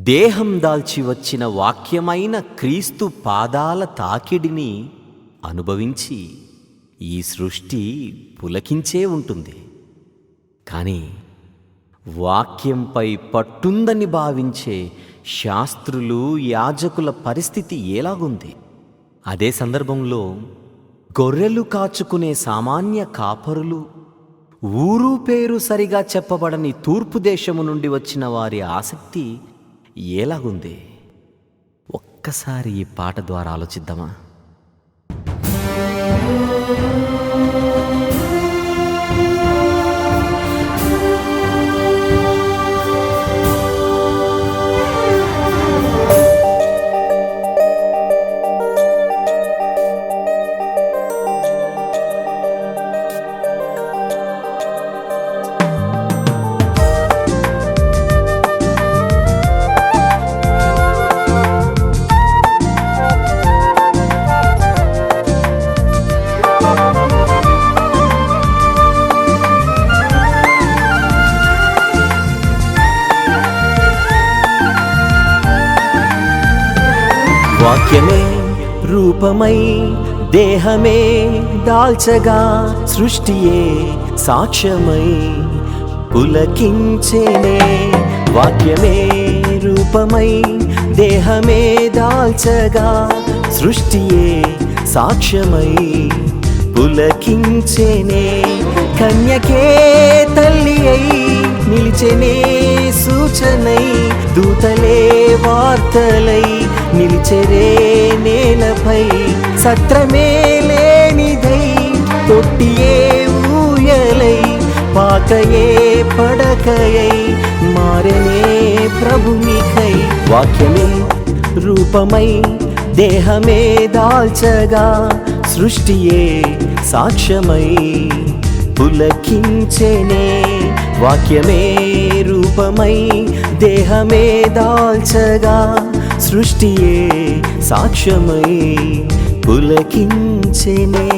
దేహం దాల్చి వచ్చిన వాక్యమైన క్రీస్తు పాదాల తాకిడిని అనుభవించి ఈ సృష్టి పులకించే ఉంటుంది. కానీ వాక్యంపై పట్టుందని భావించే శాస్త్రులు, యాజకుల పరిస్థితి ఎలాగుంది? అదే సందర్భంలో గొర్రెలు కాచుకునే సామాన్య కాపరులు, ఊరు పేరు సరిగా చెప్పబడని తూర్పు దేశము నుండి వచ్చిన వారి ఆసక్తి ఎలాగుంది? ఒక్కసారి ఈ పాట ద్వారా ఆలోచిద్దామా? వాక్యమే రూపమై దేహమే దాల్చగా సృష్టియే సాక్ష్యమై పులకించేనే. వాక్యమే రూపమై దేహమే దాల్చగా సృష్టియే సాక్ష్యమై పులకించేనే. కన్యకే తల్లి అయి నిలిచెనే సూచనై, దూతలే వార్తలై నిలిచెరే నేలపై. సత్రమే లేనిదై తొట్టియే ఊయలై, పాకయే పడకయై మారనే ప్రభునికై. వాక్యమే రూపమై దేహమే దాల్చగా సృష్టియే సాక్ష్యమై పులకించెనే. వాక్యమే రూపమై దేహమే దాల్చగా సృష్టియే సాక్ష్యమై పులకించెనే.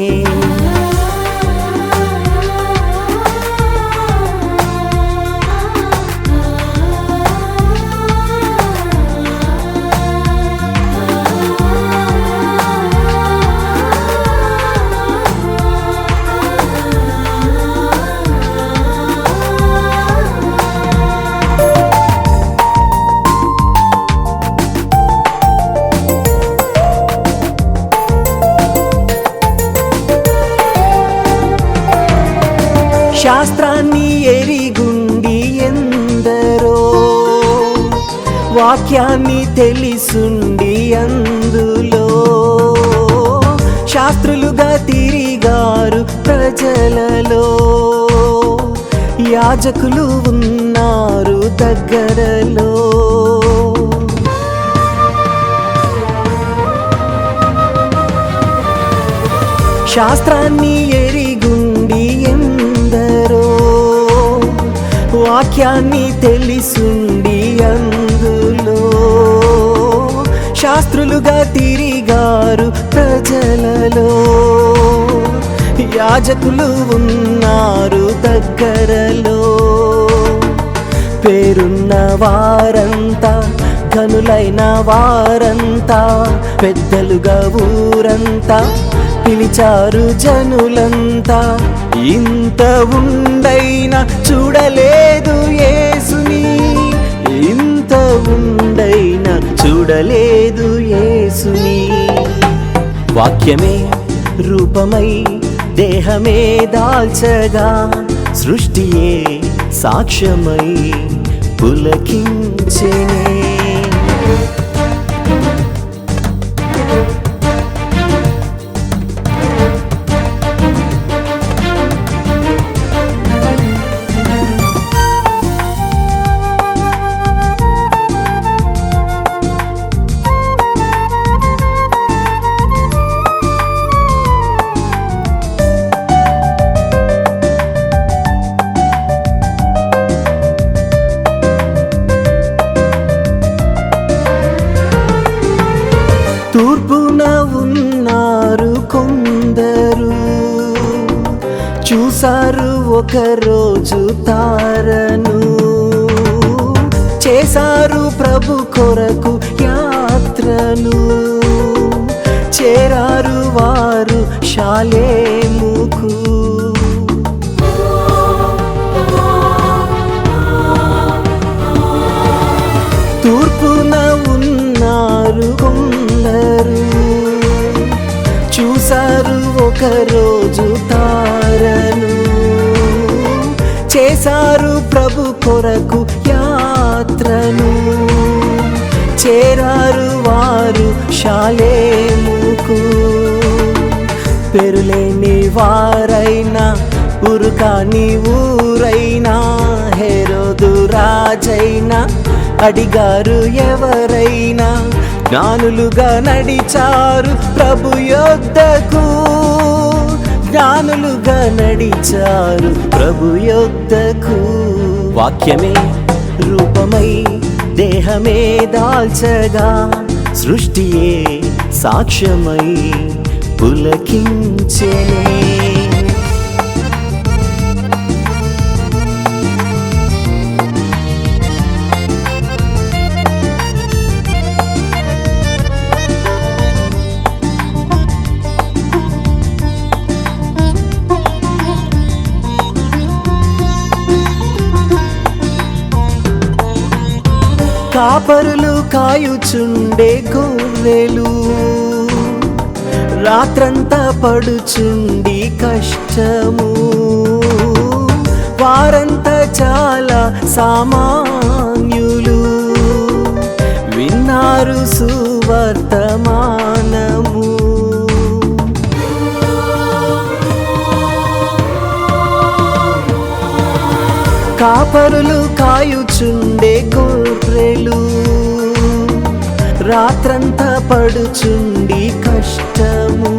శాస్త్రాన్ని ఎరిగుండి ఎందరో, వాక్యాన్ని తెలిసుండి అందులో శాస్త్రులుగా తిరిగారు ప్రజలలో. యాజకులు ఉన్నారు దగ్గరలో. శాస్త్రాన్ని ఎరిగుండి ఎందరో, వాక్యాన్ని తెలిసుండి అందులో శాస్త్రులుగా తిరిగారు ప్రజలలో. యాజకులు ఉన్నారు దగ్గరలో. పేరున్న వారంతా, ఘనులైన వారంతా, పెద్దలుగా ఊరంతా పిలిచారు జనులంతా. ఇంత ఉండైనా చూడలేదు యేసుని, ఇంత ఉండైనా చూడలేదు యేసుని. వాక్యమే రూపమై దేహమే దాల్చగా సృష్టియే సాక్ష్యమై పులకించెనే. తూర్పున ఉన్నారు కొందరు, చూసారు ఒకరోజు తారను. చేశారు ప్రభు కొరకు యాత్రను, చేరారు వారు షాలేముకు. తూర్పున ఉన్నారు కొందరు, చూశారు ఒకరోజు తారను, చేశారు ప్రభు కొరకు యాత్రను, చేరారు వారు షాలేముకు. పెరులేని వారైనా ఉరుకాని ఊరైనా, హెరోదు రాజైనా అడిగారు ఎవరైనా, జ్ఞానులుగా నడిచారు ప్రభు యొద్దకు, జ్ఞానులుగా నడిచారు ప్రభు యొద్దకు. వాక్యమే రూపమై దేహమే దాల్చగా, సృష్టియే సాక్ష్యమై పులకించెనే. కాపరులు కాయుచుండే గొర్రెలు, రాత్రంతా పడుచుండి కష్టము, వారంతా చాలా సామాన్యులు, విన్నారు సువర్తమానము. కాపరులు కాయుచుండే గొర్రెలు, రాత్రంతా పడుచుండి కష్టము,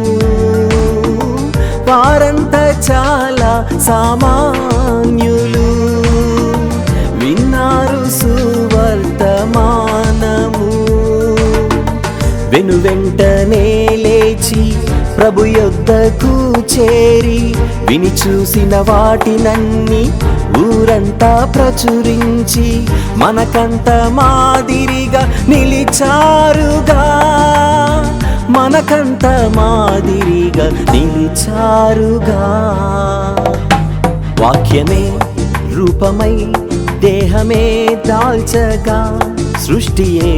వారంతా చాలా సామాన్యులు, విన్నారు సువర్తమానము. వెనువెంటనే లేచి ప్రభు యొద్దకు చేరి, విని చూసిన వాటినన్నీ ఊరంతా ప్రచురించి, మనకంత మాదిరిగా నిలిచారుగా, మనకంత మాదిరిగా నిలిచారుగా. వాక్యమే రూపమై దేహమే దాల్చగా, సృష్టియే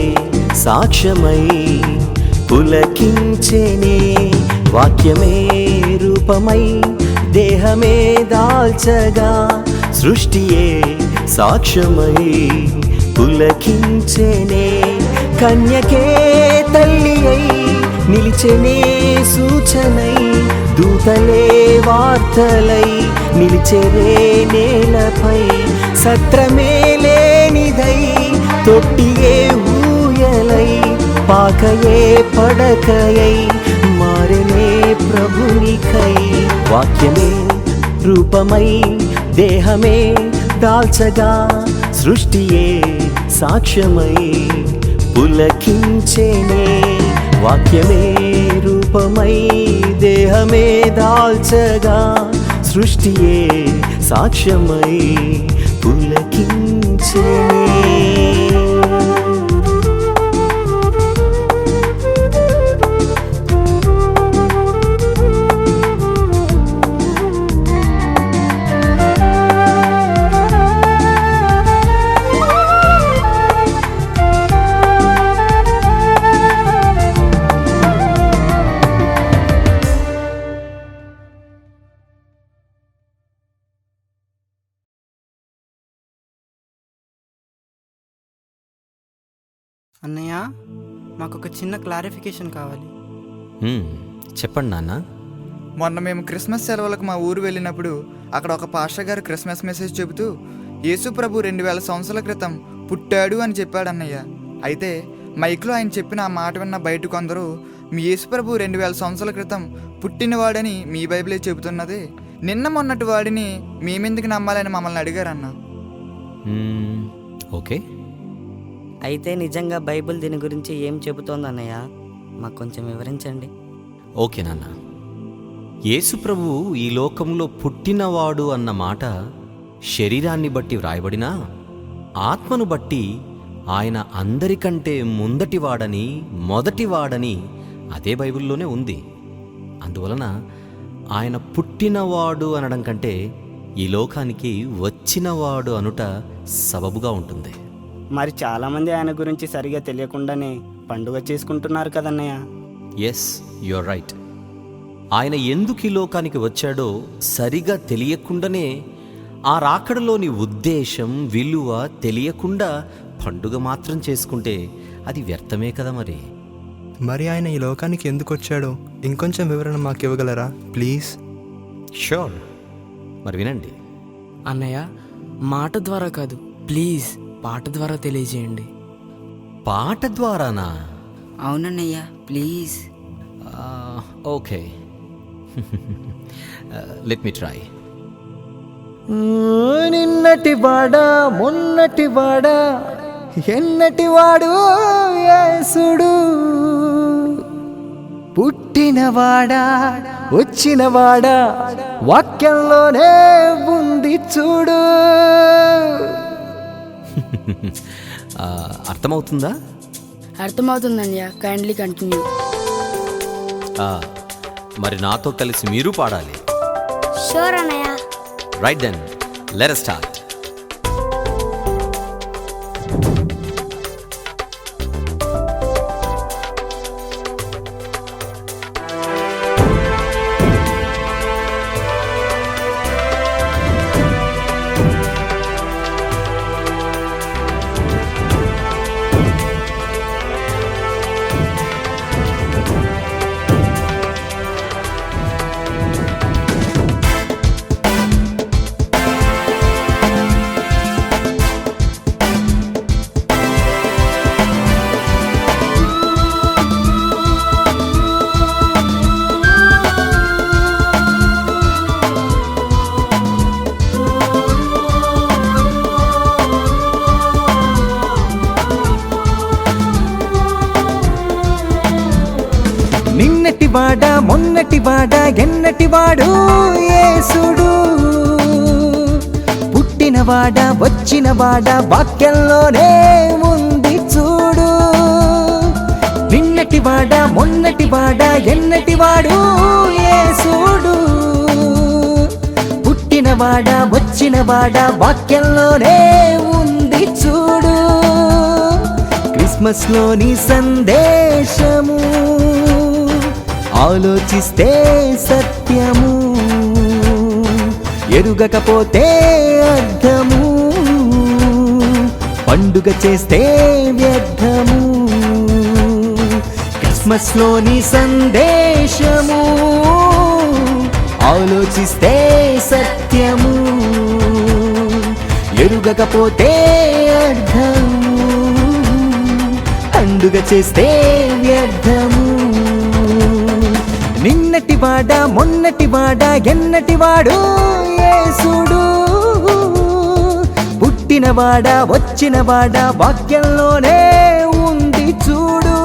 సాక్ష్యమై పులకించెనే. వాక్యమే రూపమై దేహమే దాల్చగా, సృష్టియే సాక్ష్యమై పులకించెనే. కన్యకే తల్లి అయి నిలిచెనే సూచనై, దూతలే వార్తలై నిలిచెరే నేలపై, సత్రమే లేనిదై తొట్టియే ఊయలై, పాకయే పడకయై మారెనే ప్రభునికై. వాక్యమే రూపమై దేహమే దాల్చగా, సృష్టియే సాక్ష్యమై పులకించెనే. వాక్యమే రూపమై దేహమే దాల్చగా, సృష్టియే సాక్ష్యమై పులకించెనే. అన్నయ్య, మాకు ఒక చిన్న క్లారిఫికేషన్ కావాలి. చెప్పండి నాన్న. మొన్న మేము క్రిస్మస్ సెలవులకు మా ఊరు వెళ్ళినప్పుడు అక్కడ ఒక పాస్టర్ గారు క్రిస్మస్ మెసేజ్ చెబుతూ యేసు ప్రభు 2000 సంవత్సరాల క్రితం పుట్టాడు అని చెప్పాడు అన్నయ్య. అయితే మైక్లో ఆయన చెప్పిన ఆ మాట విన్న బయట కొందరు మీ యేసు ప్రభు 2000 సంవత్సరాల క్రితం పుట్టినవాడని మీ బైబిలే చెబుతున్నది, నిన్న మొన్నటి వాడిని మేమెందుకు నమ్మాలని మమ్మల్ని అడిగారన్న. ఓకే, అయితే నిజంగా బైబిల్ దీని గురించి ఏం చెబుతోంది అన్నయ్య? మాకు కొంచెం వివరించండి. ఓకే నాన్న. యేసు ప్రభువు ఈ లోకంలో పుట్టినవాడు అన్న మాట శరీరాన్ని బట్టి వ్రాయబడినా ఆత్మను బట్టి ఆయన అందరికంటే ముందటివాడని, మొదటివాడని అదే బైబిల్లోనే ఉంది. అందువలన ఆయన పుట్టినవాడు అనడం కంటే ఈ లోకానికి వచ్చినవాడు అనుట సబబుగా ఉంటుంది. మరి చాలామంది ఆయన గురించి సరిగా తెలియకుండానే పండుగ చేసుకుంటున్నారు కదన్నయ్య. Yes, you're right. ఆయన ఎందుకు ఈ లోకానికి వచ్చాడో సరిగా తెలియకుండానే, ఆ రాకడలోని ఉద్దేశం, విలువ తెలియకుండా పండుగ మాత్రం చేసుకుంటే అది వ్యర్థమే కదా మరి. మరి ఆయన ఈ లోకానికి ఎందుకు వచ్చాడో ఇంకొంచెం వివరణ మాకు ఇవ్వగలరా ప్లీజ్? షూర్, మరి వినండి. అన్నయ్య, మాట ద్వారా కాదు, ప్లీజ్ పాట ద్వారా తెలియజేయండి. పాట ద్వారానా? అవునన్నయ్య, please. Okay, let me try. నిన్నటి వాడా మొన్నటి వాడా ఎన్నటి వాడు యేసుడు, పుట్టినవాడా వచ్చినవాడా వాక్యంలోనే ఉంది చూడు. అర్థమవుతుందా? అర్థమవుతుందన్నయ్య, కైండ్లీ కంటిన్యూ. మరి నాతో కలిసి మీరు పాడాలి. షూర్ అన్నయ్య. Right then, let us start. నిన్నటి వాడా మొన్నటి వాడా ఎన్నటి వాడు యేసుడు, పుట్టినవాడా వచ్చినవాడా వాక్యంలోనే ఉంది చూడు. నిన్నటి వాడా మొన్నటి వాడా ఎన్నటి వాడు యేసుడు, పుట్టినవాడా వచ్చినవాడా వాక్యంలోనే ఉంది చూడు. క్రిస్మస్ లోని సందేశము ఆలోచిస్తే సత్యము, ఎరుగకపోతే అర్థము, పండుగ చేస్తే వ్యర్థము. క్రిస్మస్ లోని సందేశము ఆలోచిస్తే సత్యము, ఎరుగకపోతే అర్థము, పండుగ చేస్తే వ్యర్థము. నిన్నటి వాడా మొన్నటి వాడా ఎన్నటి వాడు యేసుడు, పుట్టినవాడా వచ్చినవాడా వాక్యంలోనే ఉంది చూడు.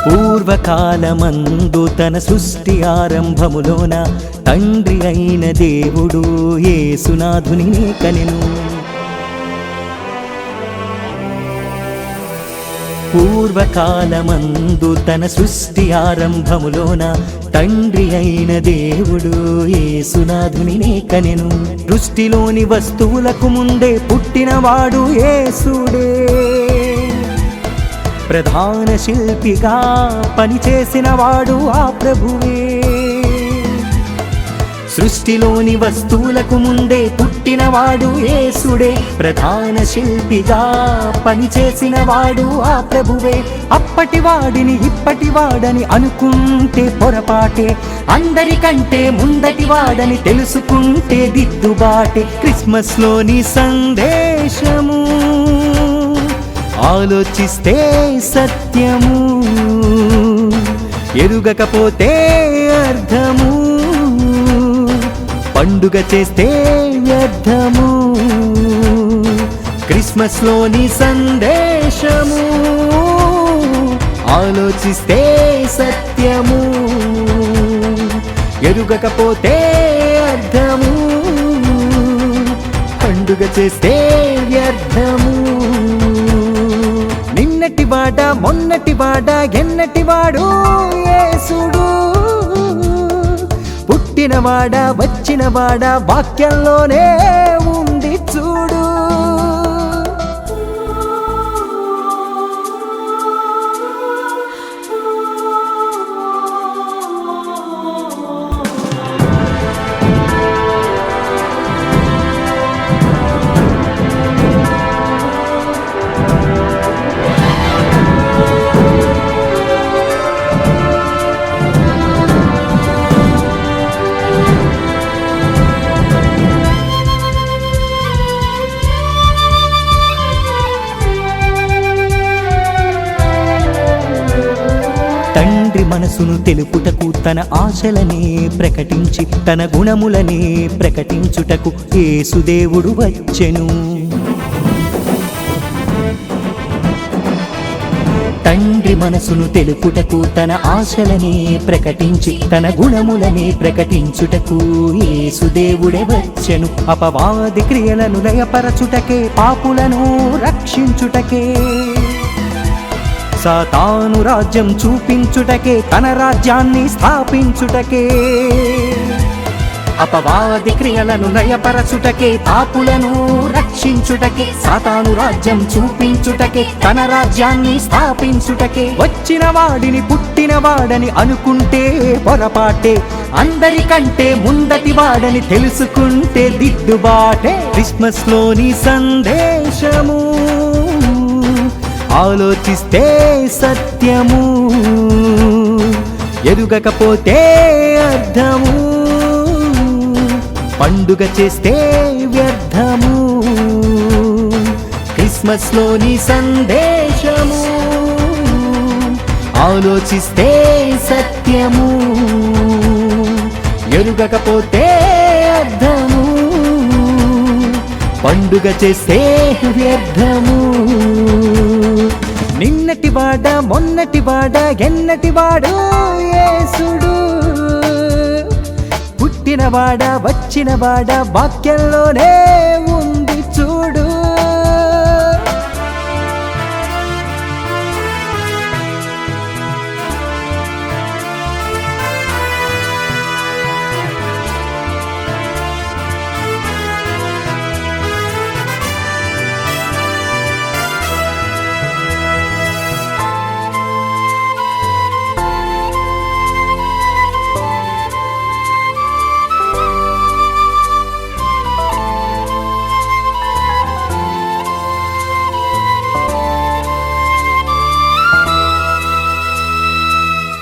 పూర్వకాలమందు తన సృష్టి ఆరంభములోన తండ్రి అయిన దేవుడు యేసునాథుని కనెను. పూర్వకాలమందు తన సృష్టి ఆరంభములోన తండ్రి అయిన దేవుడు యేసునాథుని కనెను. సృష్టిలోని వస్తువులకు ముందే పుట్టినవాడు యేసుడే, ప్రధాన శిల్పిగా పనిచేసిన వాడు ఆ ప్రభువే. సృష్టిలోని వస్తువులకు ముందే పుట్టినవాడు యేసుడే, ప్రధాన శిల్పిగా పనిచేసిన వాడు ఆ ప్రభువే. అప్పటి వాడిని ఇప్పటి వాడని అనుకుంటే పొరపాటే, అందరికంటే ముందటి వాడని తెలుసుకుంటే దిద్దుబాటే. క్రిస్మస్ లోని సందేశము ఆలోచిస్తే సత్యము, ఎరుగకపోతే అర్థము, పండుగ చేస్తే వ్యర్థము. క్రిస్మస్ లోని సందేశము ఆలోచిస్తే సత్యము, ఎరుగకపోతే అర్థము, పండుగ చేస్తే వ్యర్థము. నిన్నటి వాడ మొన్నటి వాడ ఎన్నటి వాడు యేసుడు, పుట్టినవాడ వచ్చినవాడ వాక్యంలోనే ఉంది చూడు. తండ్రి మనసును తెలుపుటకు తన ఆశలనే ప్రకటించి తన గుణములనే ప్రకటించుటకు యేసుదేవుడు వచ్చెను. తండ్రి మనసును తెలుపుటకు తన ఆశలనే ప్రకటించి తన గుణములనే ప్రకటించుటకు యేసుదేవుడే వచ్చెను. అపవాది క్రియలను లయపరచుటకే, పాపులను రక్షించుటకే, సాతాను రాజ్యం చూపించుటకే, తన రాజ్యాన్ని స్థాపించుటకే. అపవాది క్రియలను లయపరచుటకే, పాపులను రక్షించుటకే, సాతాను రాజ్యం చూపించుటకే, తన రాజ్యాన్ని స్థాపించుటకే. వచ్చిన వాడిని పుట్టిన వాడని అనుకుంటే పొరపాటే, అందరికంటే ముందటి వాడని తెలుసుకుంటే దిద్దుబాటే. క్రిస్మస్ లోని సందేశము ఆలోచిస్తే సత్యము, ఎరుగకపోతే అర్థము, పండుగ చేస్తే వ్యర్థము. క్రిస్మస్ లోని సందేశము ఆలోచిస్తే సత్యము, ఎరుగకపోతే అర్థము, పండుగ చేస్తే వ్యర్థము. నిన్నటి వాడ మొన్నటి వాడ ఎన్నటి వాడు యేసుడు, పుట్టినవాడ వచ్చినవాడ వాక్యంలోనే ఉంది చూడు.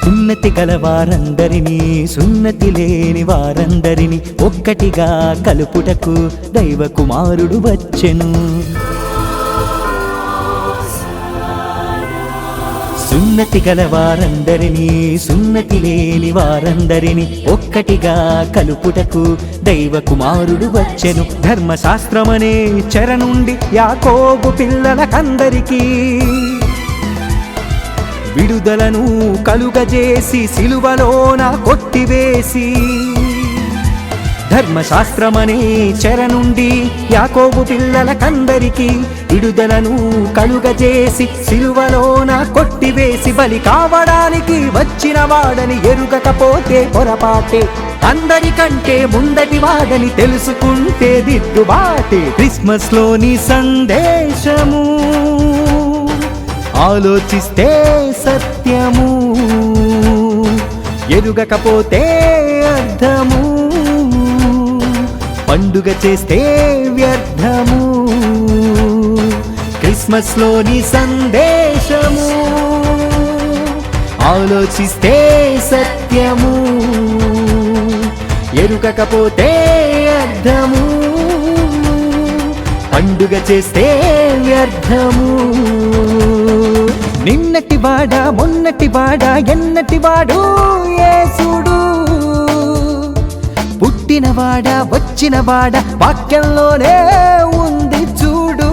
సున్నతి గల వారందరినీ, సున్నతి లేని వారందరినీ ఒక్కటిగా కలుపుటకు దైవ కుమారుడు వచ్చెను. సున్నతి గల వారందరినీ, సున్నతి లేని వారందరినీ ఒక్కటిగా కలుపుటకు దైవ కుమారుడు వచ్చెను. ధర్మశాస్త్రమనే చెర నుండి యాకోబు పిల్లలకందరికీ విడుదలను కలుగజేసి సిలువలోన కొట్టివేసి, ధర్మశాస్త్రమనే చెర నుండి యాకోబు పిల్లలకందరికీ విడుదలను కలుగజేసి సిలువలోన కొట్టివేసి, బలి కావడానికి వచ్చిన వాడని ఎరుగకపోతే పొరపాటే, అందరికంటే ముందటి వాడని తెలుసుకుంటే దిద్దుబాటే. క్రిస్మస్ లోని సందేశము ఆలోచిస్తే సత్యము, ఎరుగకపోతే అర్థము, పండుగ చేస్తే వ్యర్థము, క్రిస్మస్లోని సందేశము ఆలోచిస్తే సత్యము, ఎరుకకపోతే అర్థము, పండుగ చేస్తే వ్యర్థము. నిన్నటి వాడ మొన్నటి వాడ ఎన్నటి వాడు యేసుడు, పుట్టినవాడ వచ్చినవాడ వాక్యంలోనే ఉంది చూడు.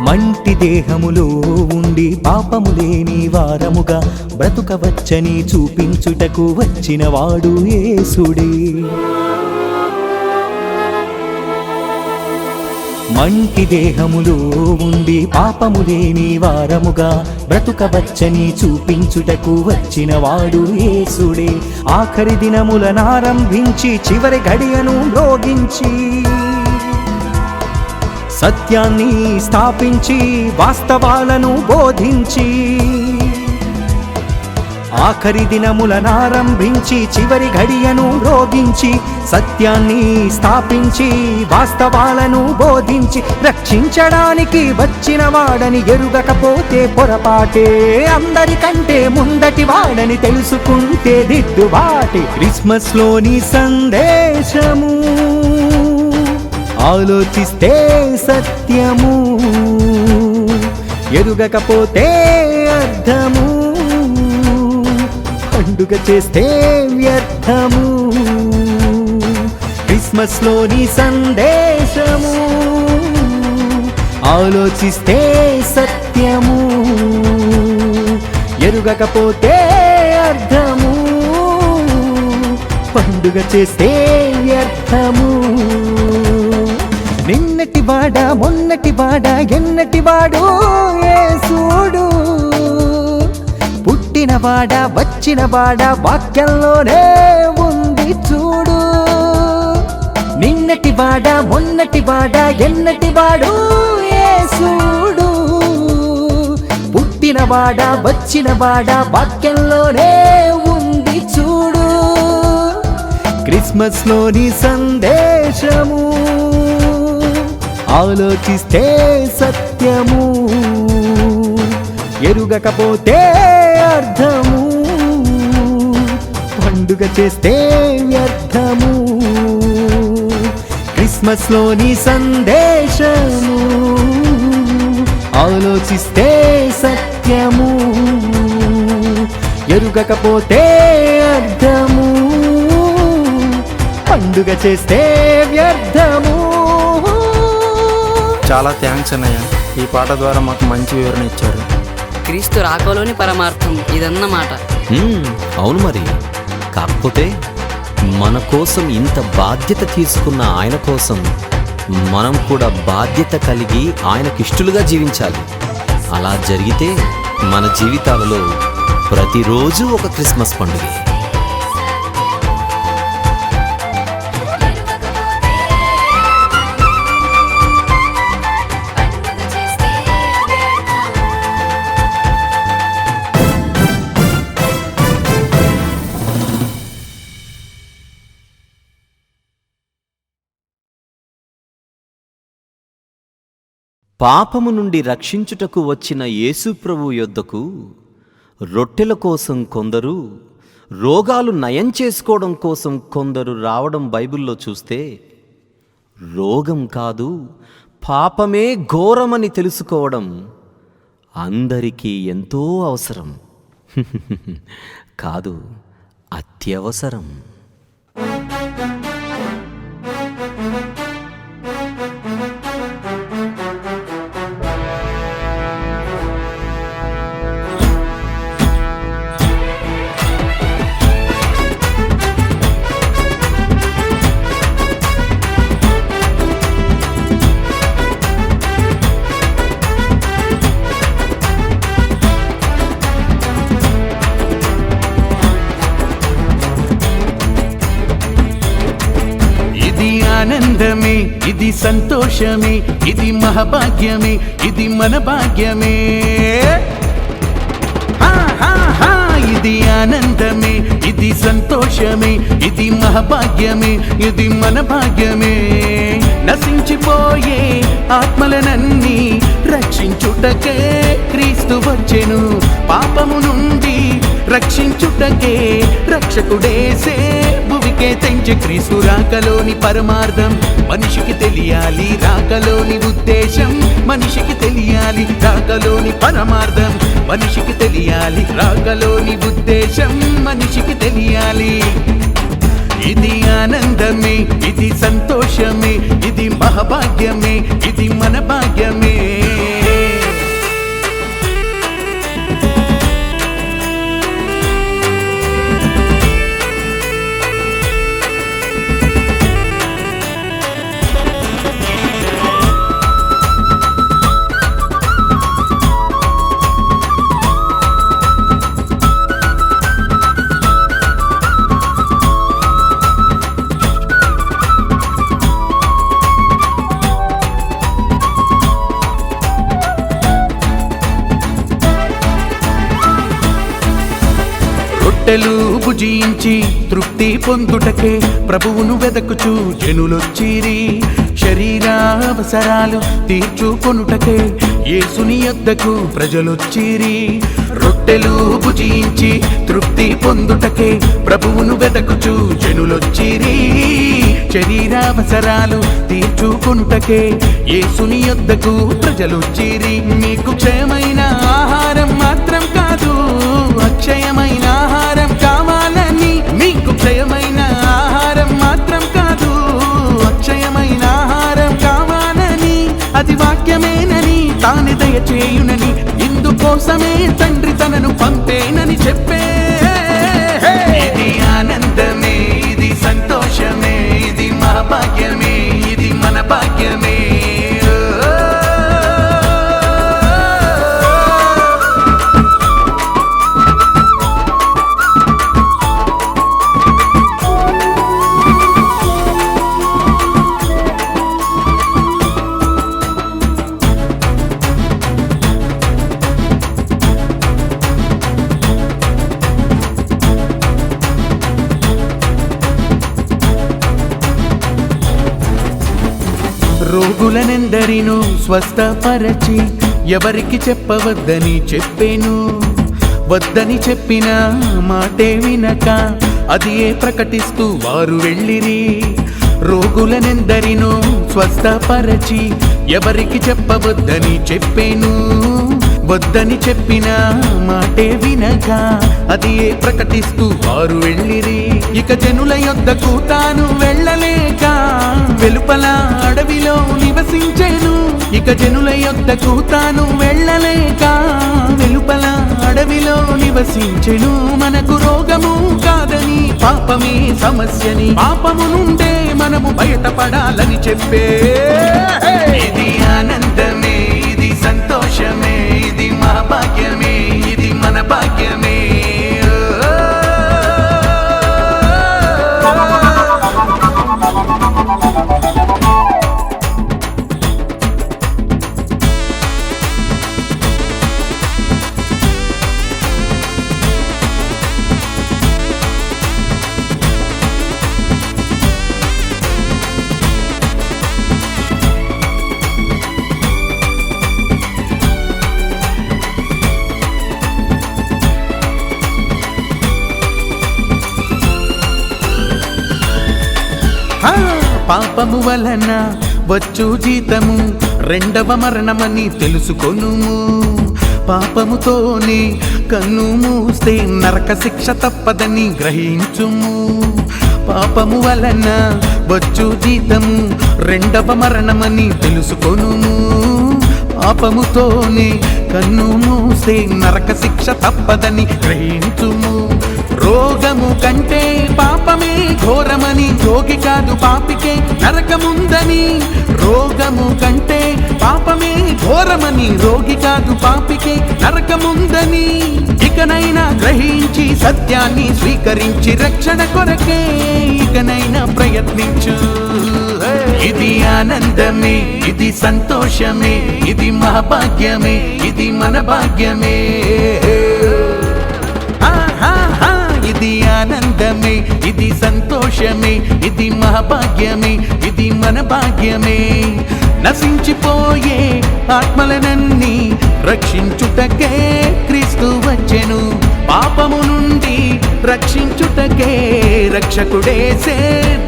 మంటి దేహములో ఉండి పాపము లేని వారముగా బ్రతుకవచ్చని చూపించుటకు వచ్చినవాడు యేసుడే. మంటి దేహములో ఉండి పాపము లేని వారముగా బ్రతుకవచ్చని చూపించుటకు వచ్చినవాడు యేసుడే. ఆఖరి దినములనారంభించి చివరి గడియను మ్రోగించి సత్యాన్ని స్థాపించి వాస్తవాలను బోధించి, ఆఖరి దినములనారంభించి చివరి ఘడియను రోగించి, సత్యాన్ని స్థాపించి వాస్తవాలను బోధించి, రక్షించడానికి వచ్చిన వాడని ఎరుగకపోతే పొరపాటే, అందరికంటే ముందటి వాడని తెలుసుకుంటే దిద్దుబాటే. క్రిస్మస్లోని సందేశము ఆలోచిస్తే సత్యము, ఎరుగకపోతే అర్థము, పండుగ చేస్తే వ్యర్థము. క్రిస్మస్లోని సందేశము ఆలోచిస్తే సత్యము, ఎరుగకపోతే అర్థము, పండుగ చేస్తే వ్యర్థము. నిన్నటి వాడ మొన్నటి వాడ ఎన్నటి వాడు యేసుడు, పుట్టినవాడ వచ్చినవాడ వాక్యంలోనే ఉంది చూడు. నిన్నటి వాడ మొన్నటి వాడ ఎన్నటి వాడు యేసుడు, పుట్టినవాడ వచ్చినవాడ వాక్యంలోనే ఉంది చూడు. క్రిస్మస్లోని సందేశము ఆలోచిస్తే సత్యము, ఎరుగకపోతే అర్థము, పండుగ చేస్తే వ్యర్థము. క్రిస్మస్లోని సందేశము ఆలోచిస్తే సత్యము, ఎరుగకపోతే అర్థము, పండుగ చేస్తే వ్యర్థము. చాలా థ్యాంక్స్ అన్నయ్య, ఈ పాట ద్వారా మాకు మంచి వివరణ ఇచ్చారు. క్రీస్తు రాకలోని పరమార్థం ఇదన్నమాట. అవును మరి. కాకపోతే మన కోసం ఇంత బాధ్యత తీసుకున్న ఆయన కోసం మనం కూడా బాధ్యత కలిగి ఆయనకిష్టులుగా జీవించాలి. అలా జరిగితే మన జీవితాలలో ప్రతిరోజు ఒక క్రిస్మస్ పండుగే. పాపము నుండి రక్షించుటకు వచ్చిన యేసుప్రభు యొద్దకు రొట్టెల కోసం కొందరు, రోగాలు నయం చేసుకోవడం కోసం కొందరు రావడం బైబిల్లో చూస్తే, రోగం కాదు పాపమే ఘోరమని తెలుసుకోవడం అందరికీ ఎంతో అవసరం. కాదు, అత్యవసరం. సంతోషమే, ఇది మహాభాగ్యమే, ఇది మన భాగ్యమే. ఇది ఆనందమే, ఇది సంతోషమే, ఇది మహాభాగ్యమే, ఇది మన భాగ్యమే. నశించిపోయే ఆత్మలనన్నీ రక్షించుటకే క్రీస్తు వచ్చెను. పాపము నుండి రక్షించుటకే రక్షకుడేసే భువికే తెంచి. క్రీస్తు రాకలోని పరమార్థం మనిషికి తెలియాలి, రాకలోని ఉద్దేశం మనిషికి తెలియాలి. రాకలోని పరమార్థం మనిషికి తెలియాలి, రాకలోని ఉద్దేశం మనిషికి తెలియాలి. ఇది ఆనందమే, ఇది సంతోషమే, ఇది మహాభాగ్యమే, ఇది మన భాగ్యమే. రొట్టెలు భుజించి తృప్తి పొందుటకే ప్రభువును వెదకుచు జనులొచ్చిరి. శరీరావసరాలు తీర్చుకొనుటకే యేసుని యొద్దకు ప్రజలొచ్చిరి. రొట్టెలు భుజించి తృప్తి పొందుటకే ప్రభువును వెదకుచు జనులొచ్చిరి. శరీరావసరాలు తీర్చుకొనుటకే యేసుని యొద్దకు ప్రజలొచ్చిరి. మీకు క్షయమైన ఆహారం మాత్రం కాదు, అక్షయమైన ఆహారం కావాలని. మీకు క్షయమైన ఆహారం మాత్రం కాదు, అక్షయమైన ఆహారం కావాలని. అది వాక్యమేనని తాను దయచేయునని, ఇందుకోసమే తండ్రి తనను పంపేనని చెప్పే. ఇది ఆనందమే, ఇది సంతోషమే, ఇది మా భాగ్యమే, ఇది మన భాగ్యమే. రోగులనెందరినూ స్వస్థపరచి ఎవరికి చెప్పవద్దని చెప్పేను. వద్దని చెప్పిన మాటే వినక అదియే ప్రకటిస్తూ వారు వెళ్ళిరి. రోగులనెందరినూ స్వస్థపరచి ఎవరికి చెప్పవద్దని చెప్పేను. వద్దని చెప్పిన మాటే వినక అదియే ప్రకటిస్తూ వారు వెళ్ళిరి. ఇక జనుల యొద్దకు తాను వెళ్ళలేక వెలుపల అడవిలో నివసించెను. ఇక జనుల యొద్దకు తాను వెళ్ళలేక వెలుపల అడవిలో నివసించెను. మనకు రోగము కాదని పాపమే సమస్యని, పాపము నుండే మనము బయటపడాలని చెప్పే. ఇది ఆనందమే, ఇది సంతోషమే, ఇది మా భాగ్యమే, ఇది మన భాగ్యమే. పాపము వలన వచ్చు జీతము రెండవ మరణమని తెలుసుకొనుము. పాపముతోనే కన్ను మూస్తే నరక శిక్ష తప్పదని గ్రహించుము. పాపము వలన వచ్చు జీతము రెండవ మరణమని తెలుసుకొనుము. పాపముతోనే కన్ను మూస్తే నరక శిక్ష తప్పదని గ్రహించుము. రోగము కంటే పాపమే ఘోరమని, రోగి కాదు పాపికే నరకముందని. రోగము కంటే పాపమే ఘోరమని, రోగి కాదు పాపికే నరకముందని. ఇకనైనా గ్రహించి సత్యాన్ని స్వీకరించి రక్షణ కొరకే ఇకనైనా ప్రయత్నించు. ఇది ఆనందమే, ఇది సంతోషమే, ఇది మహాభాగ్యమే, ఇది మన భాగ్యమే. ఆహాహా, ఇది ఆనందమే, ఇది సంతోషమే, ఇది మహాభాగ్యమే, ఇది మన భాగ్యమే. నశించిపోయే ఆత్మలనన్నీ రక్షించుటకే క్రీస్తు వచ్చెను. పాపము నుండి రక్షించుటకే రక్షకుడేసే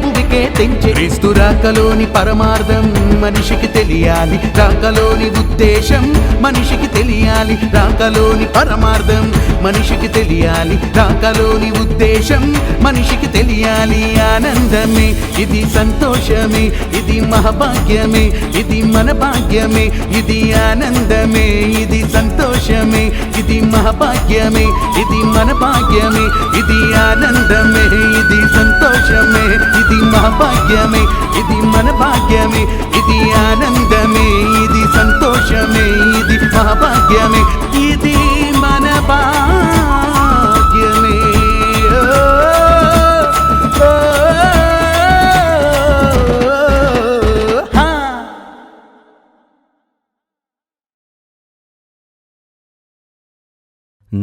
భూమికే తెంచి. క్రీస్తు రాకలోని పరమార్థం మనిషికి తెలియాలి, రాకలోని ఉద్దేశం మనిషికి తెలియాలి, రాకలోని పరమార్థం మనిషికి తెలియాలి, రాకలోని ఉద్దేశం మనిషికి తెలియాలి. ఆనందమే, ఇది సంతోషమే, ఇది మహాభాగ్యమే, ఇది మన భాగ్యమే. ఇది ఆనందమే, ఇది సంతోషమే, ఇది మహాభాగ్యమే, ఇది మన భాగ్యమే. ఇది ఆనందమే, ఇది సంతోషమే, ఇది మహాభాగ్యమే, ఇది మన భాగ్యమే. ఇది ఆనందమే, ఇది సంతోషమే, ఇది మహాభాగ్యమే, ఇది మన భాగ్యమే.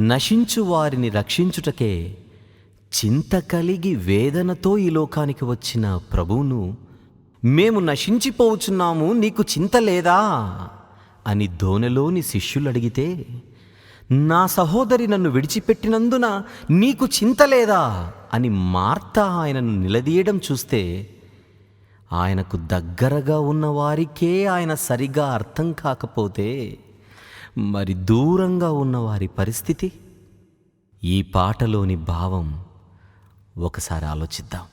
నశించు వారిని రక్షించుటకే చింత కలిగి వేదనతో ఈ లోకానికి వచ్చిన ప్రభువును మేము నశించిపోవచ్చున్నాము, నీకు చింత లేదా అని దోనెలోని శిష్యులు అడిగితే, నా సహోదరి నన్ను విడిచిపెట్టినందున నీకు చింత లేదా అని మార్త ఆయనను నిలదీయడం చూస్తే, ఆయనకు దగ్గరగా ఉన్న వారికే ఆయన సరిగా అర్థం కాకపోతే మరి దూరంగా ఉన్న వారి పరిస్థితి? ఈ పాటలోని భావం ఒకసారి ఆలోచిద్దాం.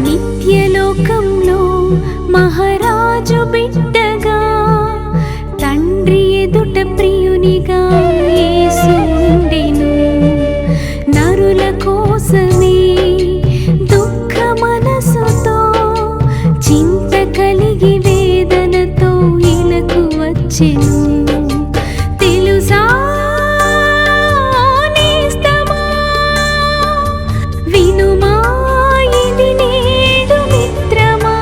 నిత్యలోకంలో మహారాజు బిడ్డగా తండ్రి ఎదుట ప్రియునిగా యేసు ఉండెను. నరుల కోసమే దుఃఖ మనసుతో చింత కలిగి వేదనతో ఇలకు వచ్చెను. తెలుసా నేస్తమా, వినుమా ఇది నేడు మిత్రమా.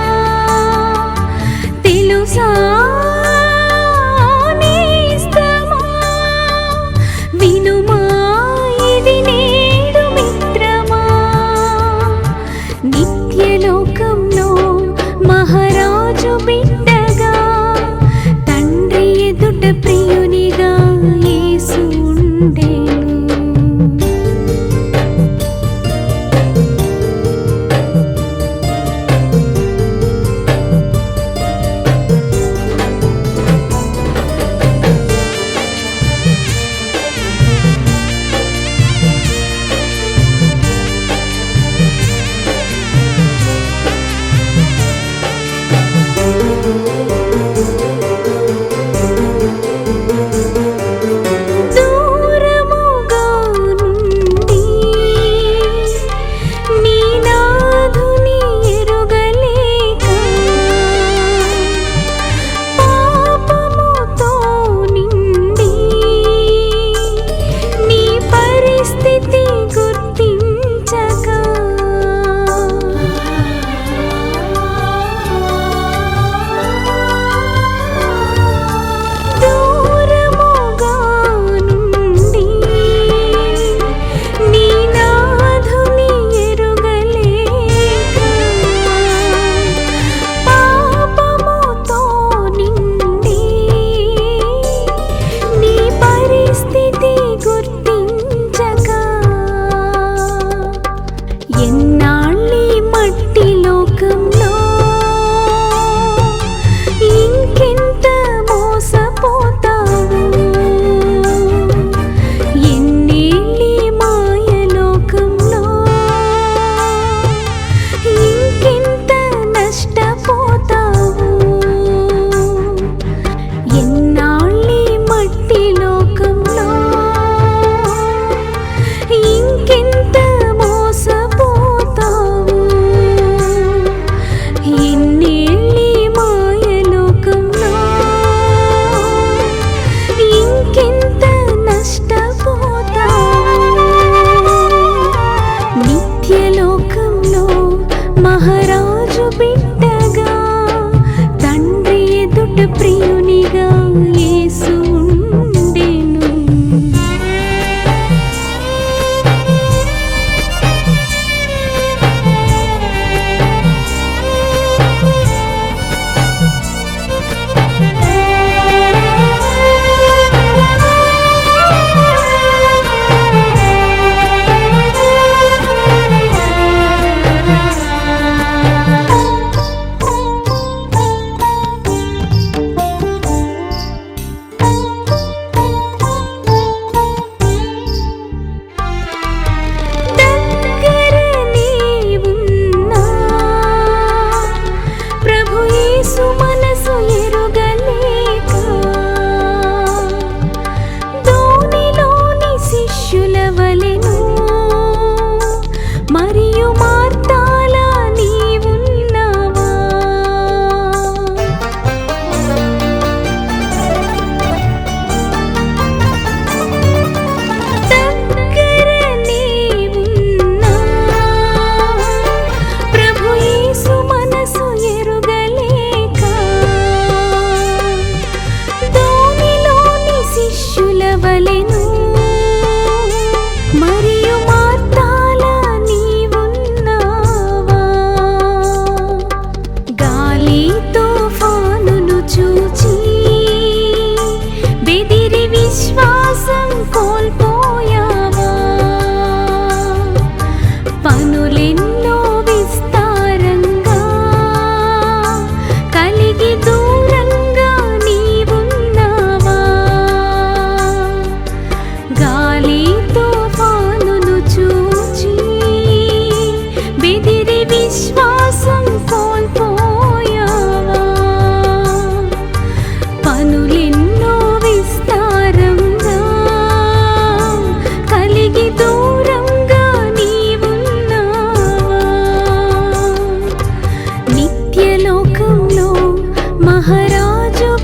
తెలుసా నేస్తమా, వినుమా ఇది నేడు మిత్రమా. నిత్యలోకంలో మహారాజు బిడ్డగా తండ్రి ఎదుట ప్రియునిగా యేసు ఉండెను.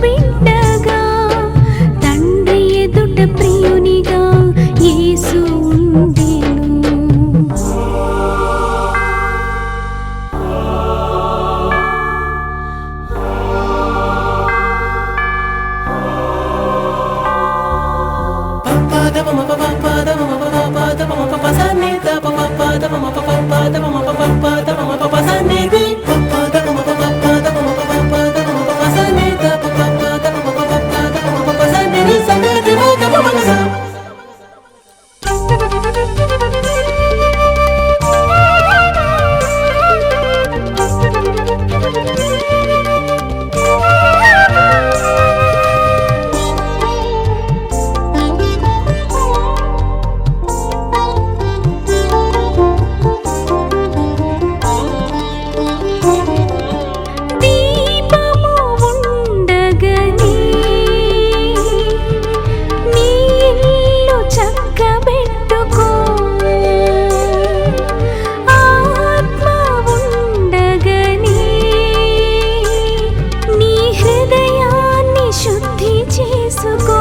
బిడ్డగా తండ్రి ఎదుట ప్రియునిగా యేసు ఉండెను. దీపము ఉండగనే నీ ఇల్లు చక్కబెట్టుకో. ఆత్మ ఉండగనే నీ హృదయాన్ని శుద్ధి చేసుకో.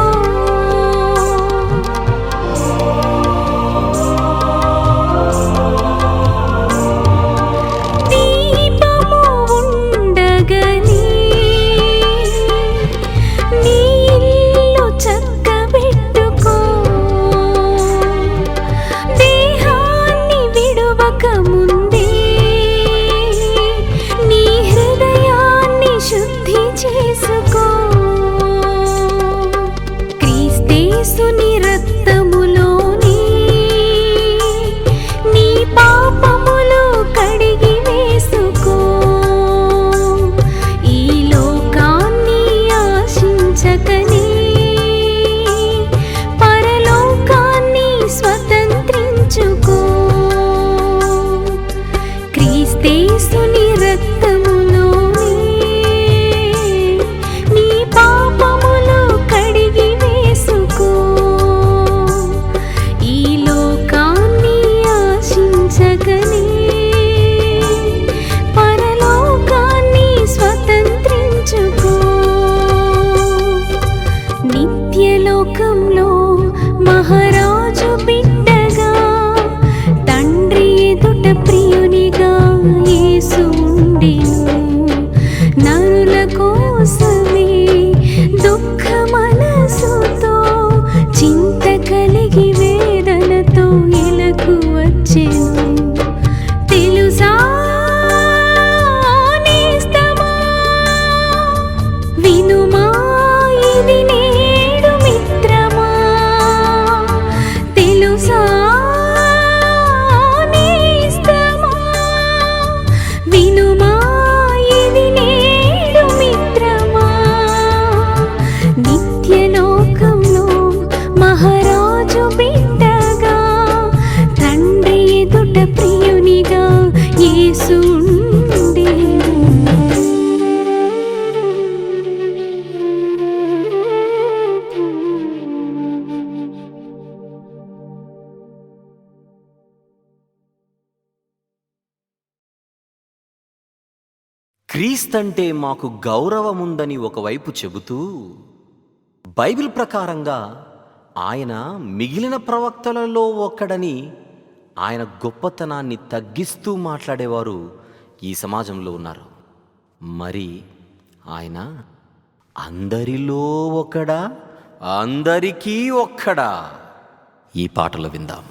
దీపము ఉండగనే నీ ఇల్లు చక్కబెట్టుకో. దేహాన్ని విడువక ముందే నీ హృదయాన్ని శుద్ధి చేసుకో. క్రీస్తేసుని రక్తములోనే నీ పాపములు కడిగి వేసుకో. ఈ లోకాన్ని ఆశించకనే పరలోకాన్ని స్వతంత్రించుకో. క్రీస్తేసుని రక్తములోనే నీ పాపములు కడిగి వేసుకో. ఈ లోకాన్ని ఆశించకనే పరలోకాన్ని స్వతంత్రించుకో. నిత్యలోకంలో మహారాజు బిడ్డగా తండ్రి ఎదుట ప్రియునిగా యేసు ఉండెను. నరుల కోసమే దుఃఖ మనసుతో చింత కలిగి వేదనతో ఇలకు వచ్చెను. తెలుసా నేస్తమా, వినుమా ఇది నేడు మిత్రమా. తెలుసా నేస్తమా, వినుమా ఇది నేడు మిత్రమా. నిత్యలోకంలో మహారాజు బిడ్డగా తండ్రి ఎదుట ప్రియునిగా యేసు ఉండెను. క్రీస్తంటే మాకు గౌరవముందని ఒకవైపు చెబుతూ బైబిల్ ప్రకారంగా ఆయన మిగిలిన ప్రవక్తలలో ఒక్కడని ఆయన గొప్పతనాన్ని తగ్గిస్తూ మాట్లాడేవారు ఈ సమాజంలో ఉన్నారు. మరి ఆయన అందరిలో ఒకడా, అందరికీ ఒక్కడా? ఈ పాటలో విందాం.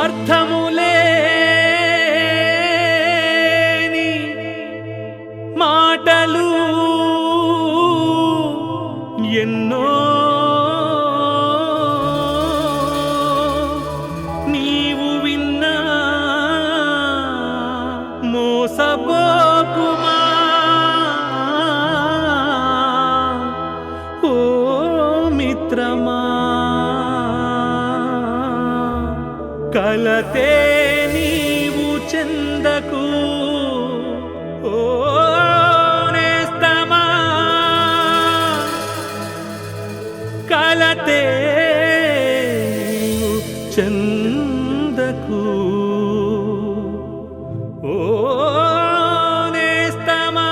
అర్థములేని మాటలు ఎన్నో నీవు విన్నా మోసపోకుమా. ఓ మిత్రమా, కలతే నీవు చెందకు. ఓ నేస్తమా, కలతే నీవు చెందకు. ఓ నేస్తమా,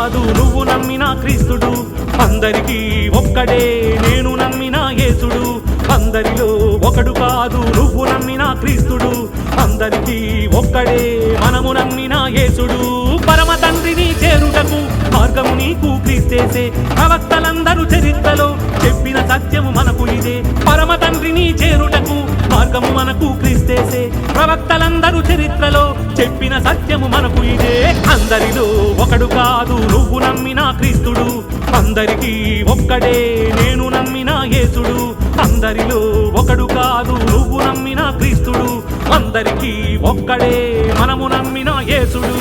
కాదు నువ్వు నమ్మిన క్రీస్తుడు, అందరికీ ఒక్కడే నేను నమ్మిన యేసుడు. అందరిలో ఒకడు కాదు నువ్వు నమ్మిన క్రీస్తుడు, అందరికీ ఒక్కడే మనము నమ్మిన యేసుడు. పరమ తండ్రిని చేరుటకు మార్గము నీకు క్రీస్తేసే, ప్రవక్తలందరూ చరిత్రలో చెప్పిన సత్యము మనకు ఇదే. పరమ తండ్రిని చేరుటకు మార్గము మనకు క్రీస్తేసే, ప్రవక్తలందరూ చరిత్రలో చెప్పిన సత్యము మనకు ఇదే. అందరిలో ఒకడు కాదు నువ్వు నమ్మిన క్రీస్తుడు, అందరికీ ఒక్కడే నేను నమ్మిన యేసుడు. అందరిలో ఒకడు కాదు నువ్వు నమ్మిన క్రీస్తుడు, అందరికీ ఒక్కడే మనము నమ్మిన యేసుడు.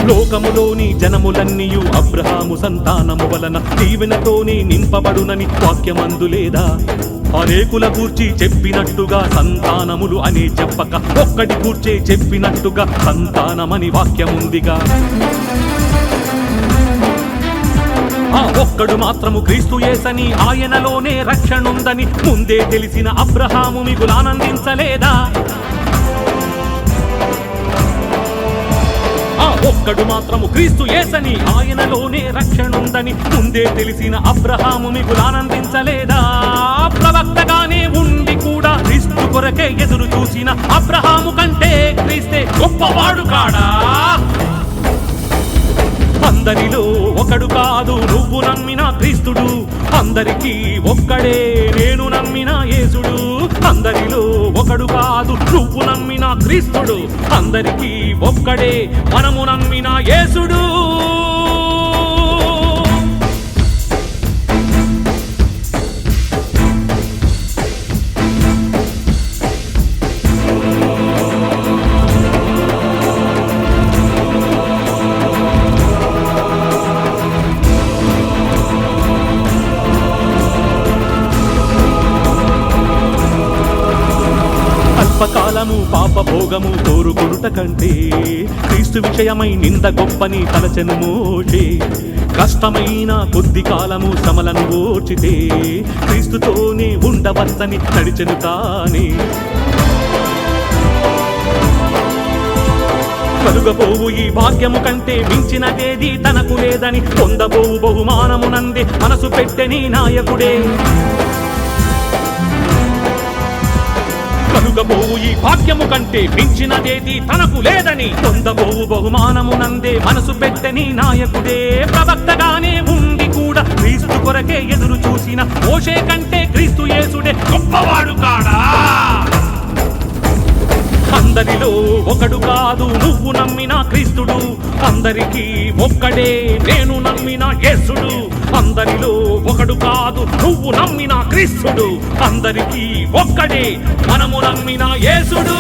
లోకములోని జనములన్నీయు అబ్రహాము సంతానము వలన దీవెనతోని నింపబడునని వాక్యమందు లేదా? అనేకుల కూర్చి చెప్పినట్టుగా సంతానములు అని చెప్పక ఒక్కటి కూర్చే చెప్పినట్టుగా సంతానమని వాక్యముందిగా. ఆ ఒక్కడు మాత్రము క్రీస్తు యేసని, ఆయనలోనే రక్షణుందని ముందే తెలిసిన అబ్రహాము మిగులానందించలేదా? ఒక్కడు మాత్రము క్రీస్తు యేసని, ఆయనలోనే రక్షణుందని ముందే తెలిసిన అబ్రహాము మిగులానందించలేదా? ప్రవక్తగానే ఉండి కూడా క్రీస్తు కొరకే ఎదురు చూసిన అబ్రహాము కంటే క్రీస్తే గొప్పవాడు కాడా? అందరిలో ఒకడు కాదు నువ్వు నమ్మిన క్రీస్తుడు, అందరికీ ఒక్కడే నేను నమ్మిన యేసుడు. అందరిలో ఒకడు కాదు నువ్వు నమ్మిన క్రీస్తుడు, అందరికీ ఒక్కడే మనము నమ్మిన యేసుడు. అల్పకాలము పాపభోగము కోరుకొనుట కంటే క్రీస్తు విషయమై నింద గొప్పని తలచెను మోషే. కష్టమైన కొద్ది కాలము శ్రమలను ఓర్చితే క్రీస్తుతోనే ఉండవచ్చని నడిచెను తానే. కలుగబోవు ఈ భాగ్యము కంటే మించినదేది తనకు లేదని పొందబోవు బహుమానమునందే మనసు పెట్టెని నాయకుడే. కలుగబోవు ఈ భాగ్యము కంటే మించినదేది తనకు లేదని పొందబోవు బహుమానమునందే మనసు పెట్టని నాయకుడే. ప్రవక్తగానే ఉండి కూడా క్రీస్తు కొరకే ఎదురు చూసిన మోషే కంటే క్రీస్తు యేసుడే గొప్పవాడు కాడా? అందరిలో ఒకడు కాదు నువ్వు నమ్మిన క్రీస్తుడు, అందరికీ ఒక్కడే నేను నమ్మిన యేసుడు. అందరిలో ఒకడు కాదు నువ్వు నమ్మిన క్రీస్తుడు, అందరికీ ఒక్కడే మనము నమ్మిన యేసుడు.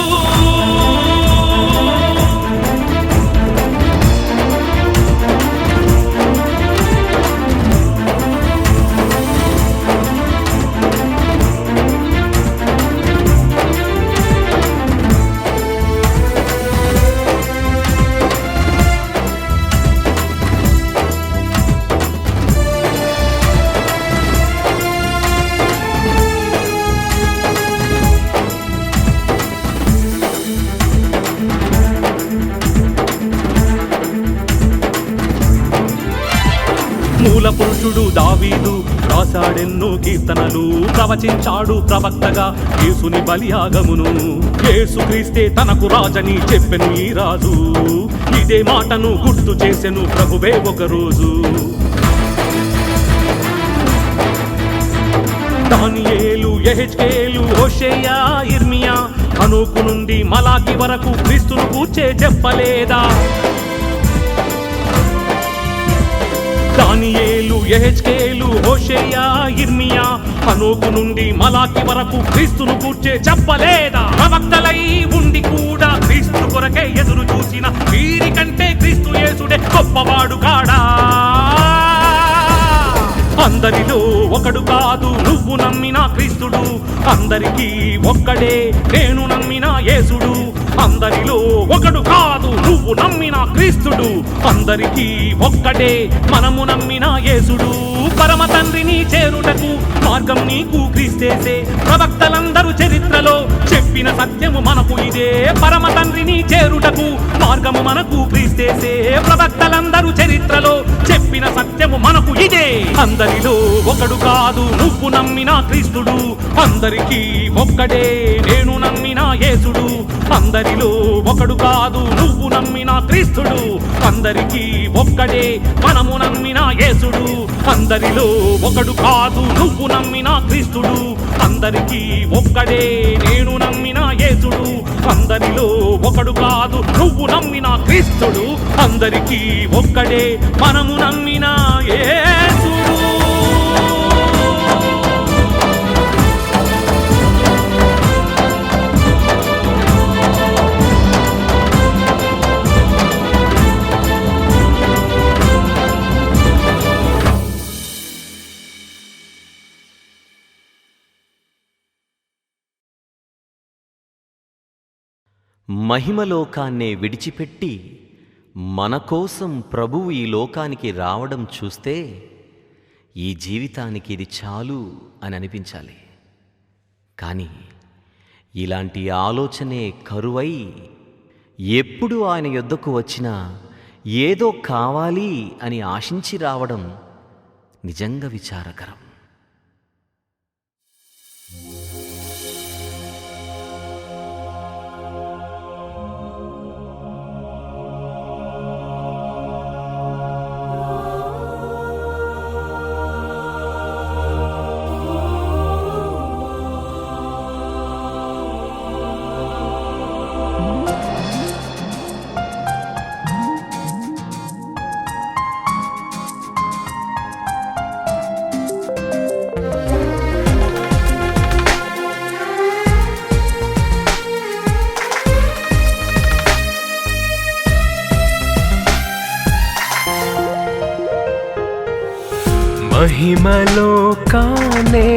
మూల పురుషుడు దావీదు రాశాడెన్నో కీర్తనలు, ప్రవచించాడు ప్రవక్తగా యేసుని బలియాగమును. యేసుక్రీస్తే తనకు రాజని చెప్పెను ఈ రాజు, ఇదే మాటను గుర్తు చేసెను ప్రభువే ఒకరోజు. దానియేలు, యెహెజ్కేలు, హోషేయ, ఇర్మియా, హనోకు నుండి మలాకి వరకు క్రీస్తును కూర్చే చెప్పలేదా? దానియేలు, యెహెజ్కేలు, హోషేయ, ఇర్మియా, హనోకు నుండి మలాకి వరకు క్రీస్తును కూర్చే చెప్పలేదా? ప్రవక్తలై ఉండి కూడా క్రీస్తు కొరకే ఎదురు చూసిన వీరి కంటే క్రీస్తు యేసుడే గొప్పవాడు కాడా? అందరిలో ఒకడు కాదు నువ్వు నమ్మిన క్రీస్తుడు, అందరికీ ఒక్కడే నేను నమ్మిన యేసుడు. అందరిలో ఒకడు కాదు నువ్వు నమ్మిన క్రీస్తుడు. అందరికీ ఒక్కడే మనము నమ్మిన యేసుడు. పరమ తండ్రిని చేరుటకు మార్గం నీకు క్రీస్తేసే. ప్రవక్తలందరూ చరిత్రలో చెప్పిన సత్యము మనకు ఇదే. పరమ తండ్రిని చేరుటకు మార్గము మనకు క్రీస్తేసే. ప్రవక్తలందరూ చరిత్రలో చెప్పిన సత్యము మనకు ఇదే. అందరిలో ఒకడు కాదు నువ్వు నమ్మిన క్రీస్తుడు. అందరికీ ఒక్కడే నేను నమ్మిన యేసుడు. అందరిలో ఒకడు కాదు నువ్వు నమ్మిన క్రీస్తుడు. అందరికీ ఒక్కడే మనము నమ్మిన యేసుడు. అందరిలో ఒకడు కాదు నువ్వు నమ్మిన క్రీస్తుడు. అందరికీ ఒక్కడే నేను నమ్మిన యేసుడు. అందరిలో ఒకడు కాదు నువ్వు నమ్మిన క్రీస్తుడు. అందరికీ ఒక్కడే మనము నమ్మిన యేసుడు. మహిమలోకాన్నే విడిచిపెట్టి మన కోసం ప్రభువు ఈ లోకానికి రావడం చూస్తే ఈ జీవితానికి ఇది చాలు అని అనిపించాలి. కానీ ఇలాంటి ఆలోచనే కరువై ఎప్పుడు ఆయన యొద్దకు వచ్చినా ఏదో కావాలి అని ఆశించి రావడం నిజంగా విచారకరం. మహిమలోకానే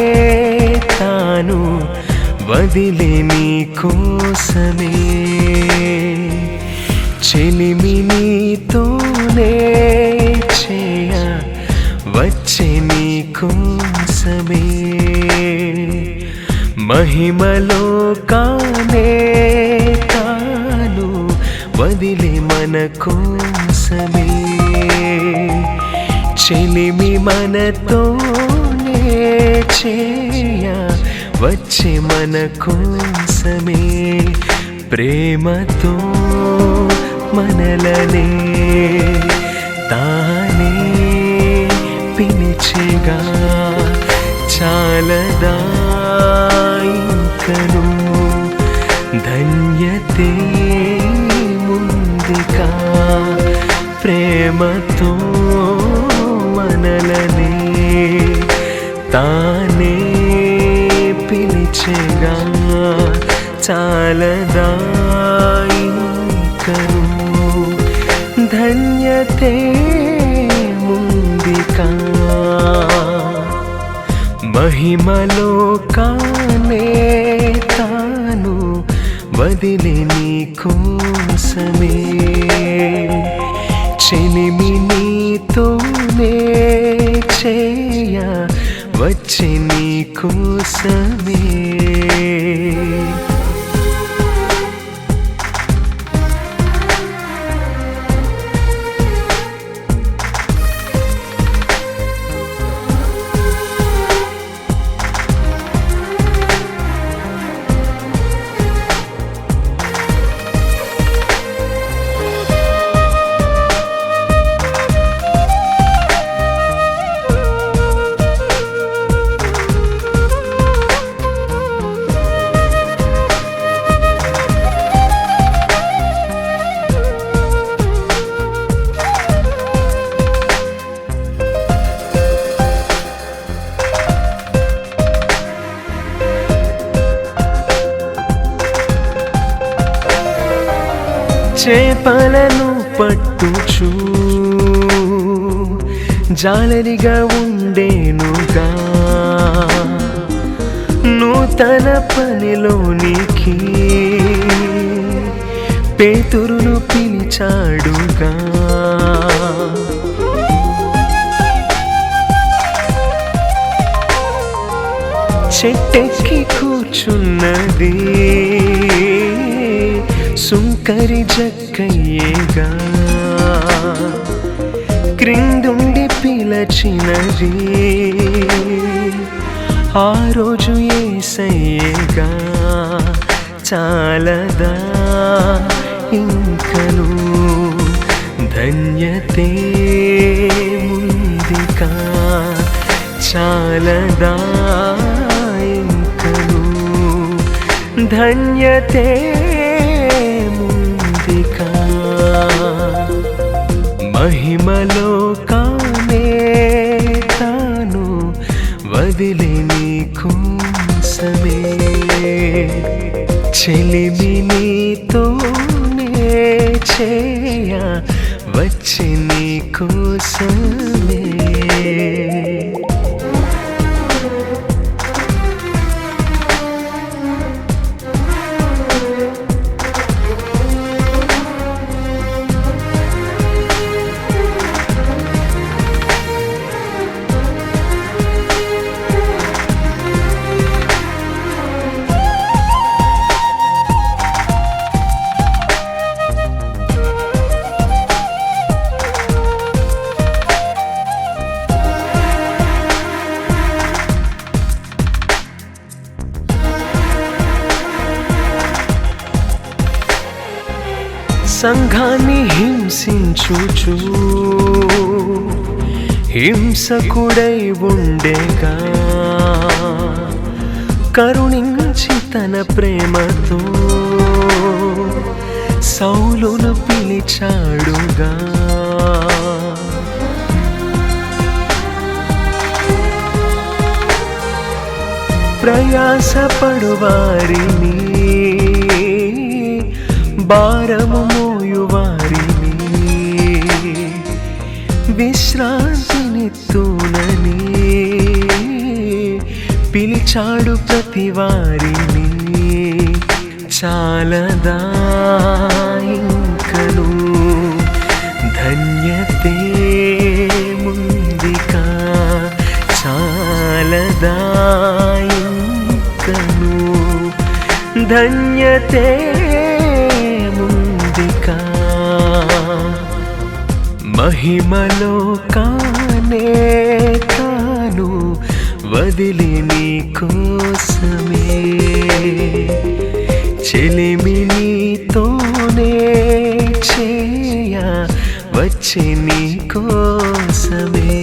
తాను వదిలే నీ కోసమే, చెలిమి నీతోనే చేయ వచ్చే నీ కోసమే. మహిమలోకానే తాను వదిలే మన కోసమే, చెలిమి మనతోనే చేయ వచ్చే మన కోసమే. ప్రేమతో మనలనే తానే పిలిచెగా చాలదా ఇంకను ధన్యతే ముందుగా. ప్రేమతో మనలనే తానే పిలిచెగా చాలదా ఇంకను ధన్యతే ముందుగా. మహిమలోకానే తాను వదిలే నీ కోసమే, చెలిమి నీతోనే చేయ వచ్చే నీ కోసమే. చేపలను పట్టుచు జాలరిగా ఉండేనుగా, నూతన పనిలోనికి పేతురును పిలిచాడుగా. చెట్టెక్కి కూర్చున్నది సుంకరి జక్కయ్యేగా. క్రిందుండి పిలచినది ఆ రోజు యేసయ్యేగా. చాలదా ఇంకను ధన్యతే ముందికా. చాలదా ఇంకను ధన్యతే ముందికా. మహిమలో కానే తాను వదిలే నీ కోసమే. చెలిమి నీతోనే చేయ వచ్చి నీ కోసమే. సంఘాన్ని హింసించుచు హింసకుడై ఉండేగా. కరుణించి తన ప్రేమతో సౌలును పిలిచాడుగా. ప్రయాసపడు వారిని భారము మోయువారిని విశ్రాంతినిత్తూనని పిలిచాడు ప్రతి వారిని. చాలదా ఇంకను ధన్యతే ముందికా. చాలదా ఇంకను ధన్యతే ముందికా. మహిమలో కానే తాను వదిలి నీ కోసమే. చెలిమి నీతోనే చేయ వచ్చి నీ కోసమే.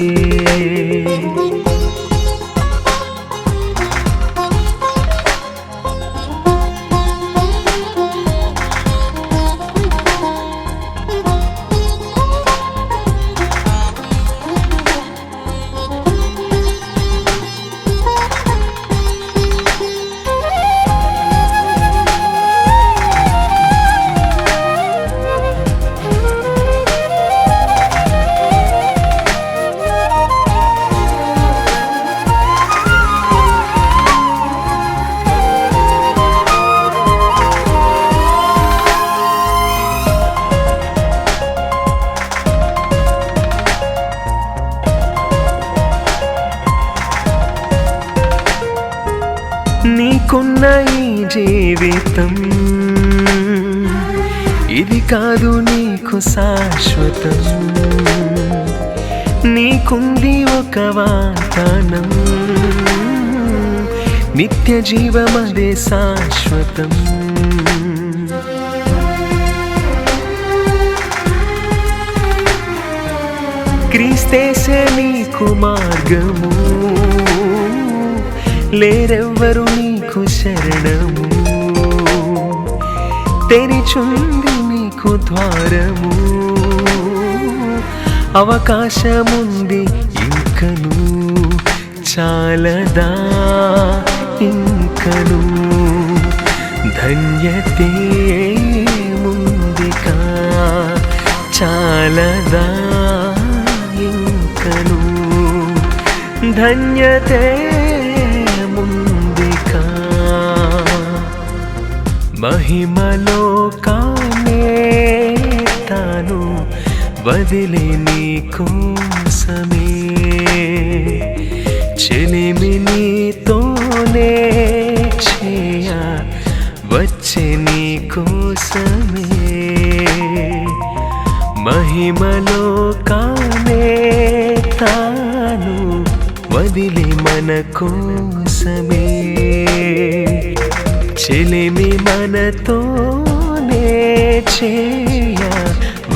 నీకున్న ఈ జీవితం ఇది కాదు నీకు శాశ్వతం. నీకుంది ఒక వాగ్దానం, నిత్య జీవమదే శాశ్వతం. క్రీస్తేసే నీకు మార్గము, లేరెవ్వరు నీకు శరణము. తెరిచుంది నీకు ద్వారము, అవకాశముంది ఇంకను. చాలదా ఇంకను ధన్యతే ముందికా. చాలదా ఇంకను ధన్యతే ముందికా. మహిమలో కానే వదిలే నీ కోసమే చెలిమి నీతోనే చేయ వచ్చే నీ కోసమే మహిమలో కానే తాను వదిలి మన కోసమే చెలిమి మనతోనే చేయ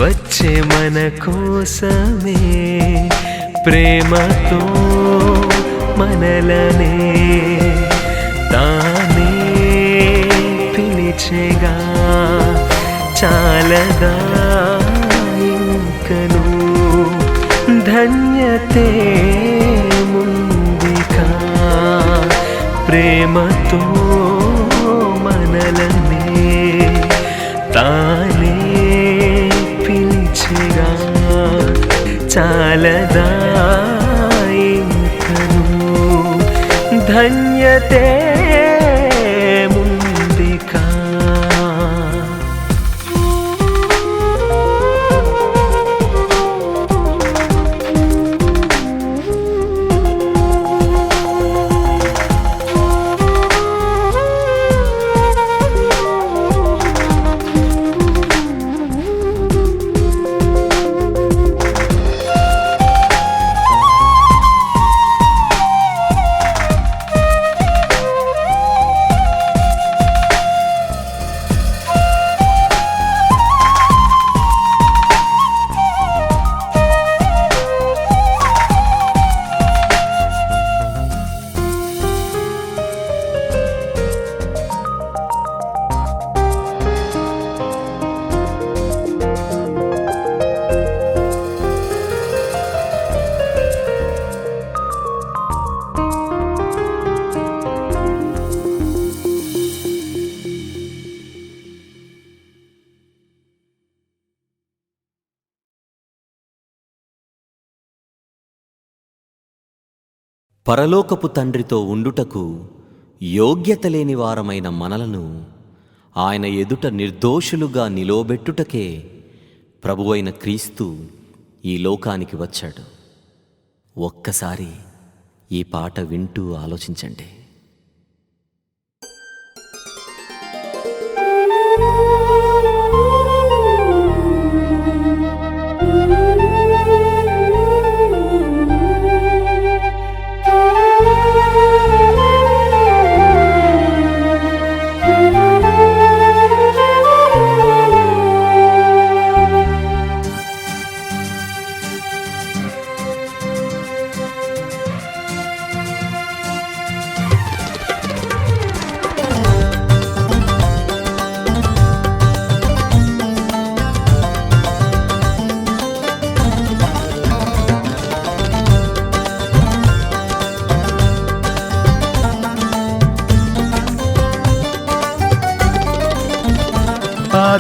వచ్చే మన కోసమే ప్రేమతో మనలనే తానే పిలిచెగా చాలదా ఇంకను ధన్యతే ముందికా ప్రేమతో మనలనే తానే పిలిచెగా చాలదా ఇంకను ధన్యతే ముందికా పరలోకపు తండ్రితో ఉండుటకు యోగ్యత లేని వారమైన మనలను ఆయన ఎదుట నిర్దోషులుగా నిలవబెట్టుటకే ప్రభువైన క్రీస్తు ఈ లోకానికి వచ్చాడు. ఒక్కసారి ఈ పాట వింటూ ఆలోచించండి.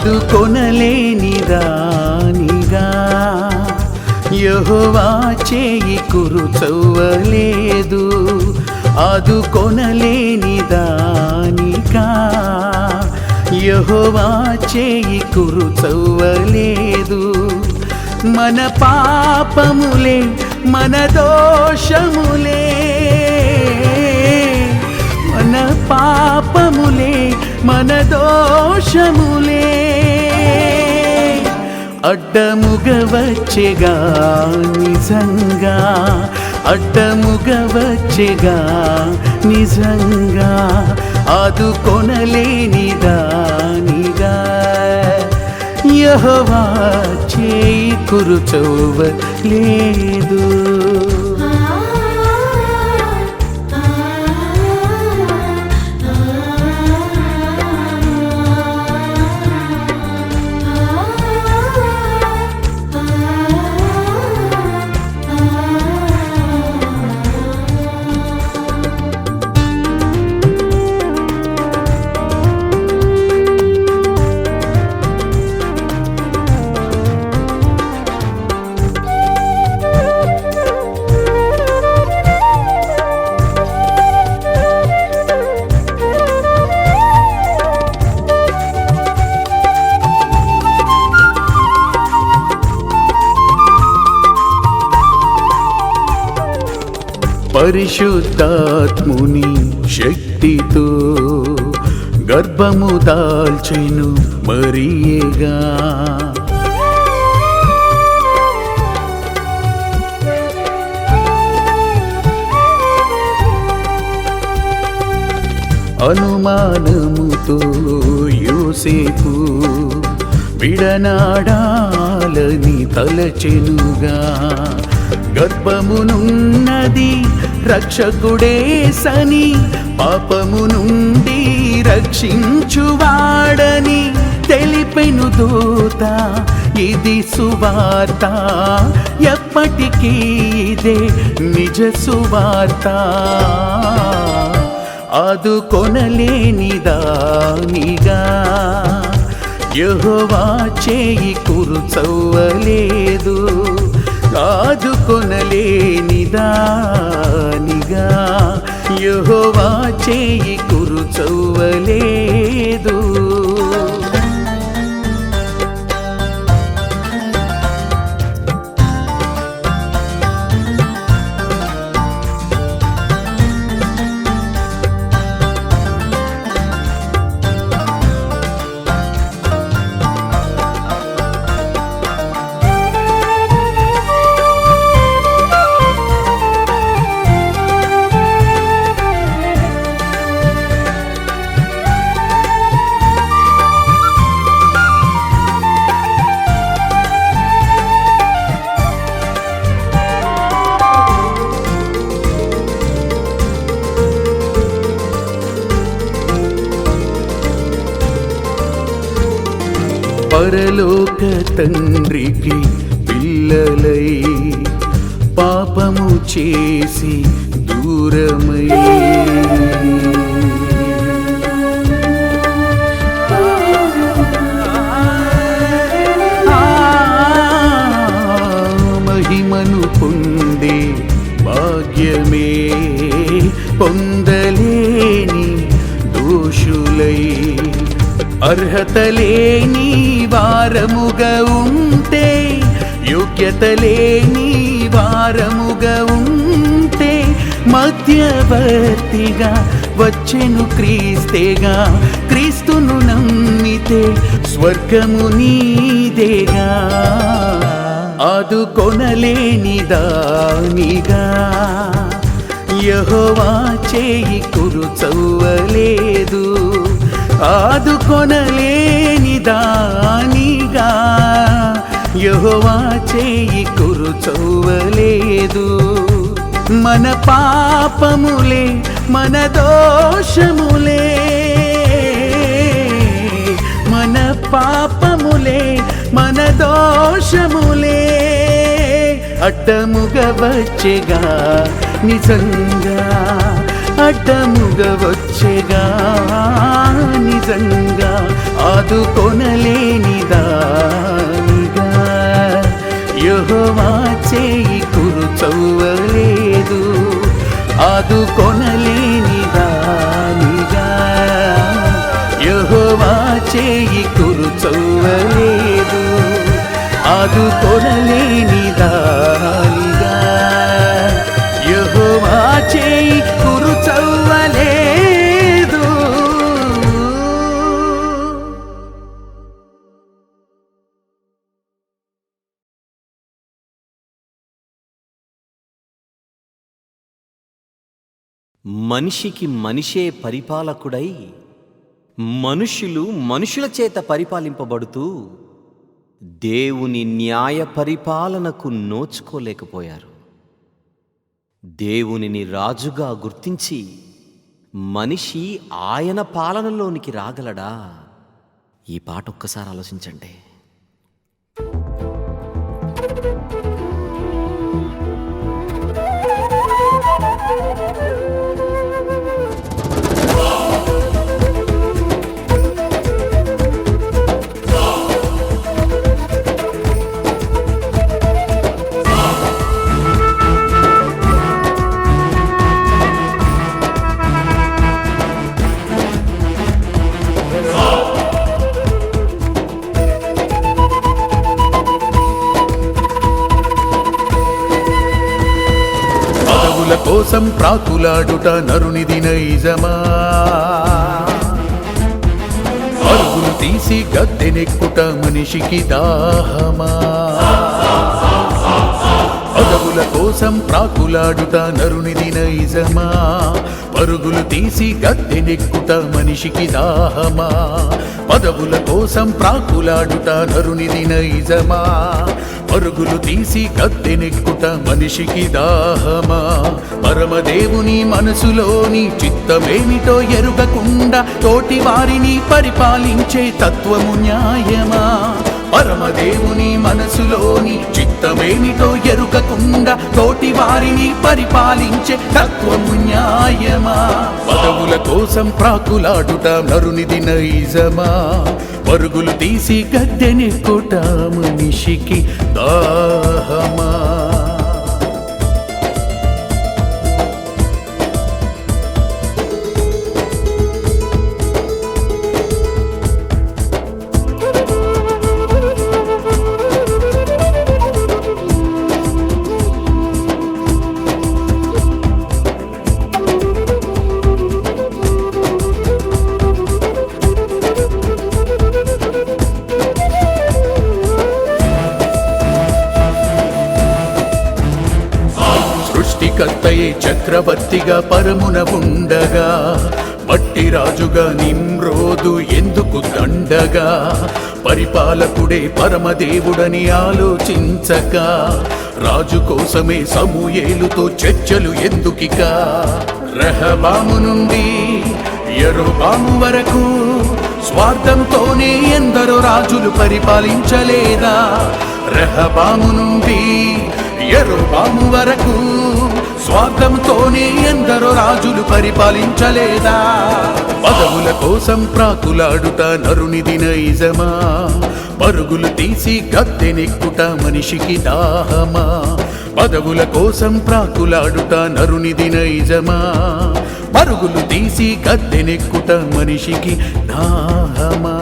ఆదుకొనలేని దానిగా యెహోవా చేయి కురుచవ్వలేదు. ఆదుకొనలేని దానిగా యెహోవా చేయి కురుచవ్వలేదు. మన పాపములే మన దోషములే మన పాపములే మన దోషములే అడ్డముగా వచ్చెగా నిజంగా అడ్డముగా వచ్చెగా నిజంగా ఆదుకొనలేని దానిగా యెహోవా చేయి కురుచవ్వలేదు. పరిశుద్ధాత్ముని శక్తితో గర్భము దాల్చెను మరియగా. అనుమానముతో యోసేపు విడనాడాలని తలచెనుగా. గర్భమునున్నది రక్షకుడేసని, పాపము నుండి రక్షించువాడని తెలిపెను దూత. ఇది సువార్త, ఎప్పటికీ ఇదే నిజ సువార్త. ఆదుకొనలేనిదానిగా యెహోవా చేయి కురుచవ్వలేదు. ఆదుకొనలేనిదానిగా యెహోవా చేయి కురుచవ్వలేదు. పరలోక తండ్రికి పిల్లలై పాపము చేసి దూరమై మహిమను పొందే భాగ్యమే పొందలేని దోషులై అర్హత లేని వారముగా ఉంటే, యోగ్యత లేని వారముగా ఉంటే, మధ్యవర్తిగా వచ్చెను క్రీస్తేగా. క్రీస్తును నమ్మితే స్వర్గము నీదేగా. ఆదుకొనలేనిదానిగా యెహోవా చేయి కురుచవ్వలేదు. ఆదుకొనలేనిదానిగా యెహోవా చేయి కురుచవ్వలేదు. మన పాపములే మన దోషములే, మన పాపములే మన దోషములే అడ్డముగా వచ్చెగా నిజంగా. అడ్డముగా వచ్చెగా నిజంగా. ఆదుకొనలేనిదానిగా యెహోవా చేయి కురుచవ్వలేదు. ఆదుకొనలేనిదానిగా యెహోవా చేయి కురుచవ్వలేదు. ఆదుకొనలేనిదానిగా యెహోవా చేయి కురుచవ్వలేదు. మనిషికి మనిషే పరిపాలకుడై మనుషులు మనుషుల చేత పరిపాలింపబడుతూ దేవుని న్యాయ పరిపాలనకు నోచుకోలేకపోయారు. దేవునిని రాజుగా గుర్తించి మనిషి ఆయన పాలనలోనికి రాగలడా? ఈ పాట ఒక్కసారి ఆలోచించండి. పదవుల కోసం ప్రాకులాడుట నరునిది నైజమా పరుగులు తీసి గద్దెనెక్కుట మనిషికి దాహమా పదవుల కోసం ప్రాకులాడుట నరునిది నైజమా పరుగులు తీసి గద్దెనెక్కుట మనిషికి దాహమా పదవుల కోసం ప్రాకులాడుట నరునిది నైజమా పరుగులు తీసి గద్దెనెక్కుట మనిషికి దాహమా పరమదేవుని మనసులోని చిత్తమేమిటో ఎరుగకుండా తోటి వారిని పరిపాలించే తత్వము న్యాయమా పరమదేవుని మనసులోని చిత్తమేమిటో ఎరుగకుండా తోటి వారిని పరిపాలించే తత్వము న్యాయమా పదవుల కోసం ప్రాకులాడుట నరునిది నైజమా పరుగులు తీసి గద్దెనెక్కుట మనిషికి దాహమా సృష్టికర్తయే చక్రవర్తిగా పరమున ఉండగా మట్టి రాజుగా నిమ్రోదు ఎందుకు దండగా పరిపాలకుడే పరమదేవుడని ఆలోచించక రాజు కోసమే సమూయేలుతో చర్చలు ఎందుకిక రెహబాము నుండి యెరోబాము వరకు స్వార్థంతోనే ఎందరో రాజులు పరిపాలించలేదా రెహబాము నుండి యెరోబాము వరకు స్వార్థంతోనే ఎందరో రాజులు పరిపాలించలేదా పదవుల కోసం ప్రాకులాడుట నరునిది నైజమా పరుగులు తీసి గద్దెనెక్కుట మనిషికి దాహమా పదవుల కోసం ప్రాకులాడుట నరునిది నైజమా పరుగులు తీసి గద్దెనెక్కుట మనిషికి దాహమా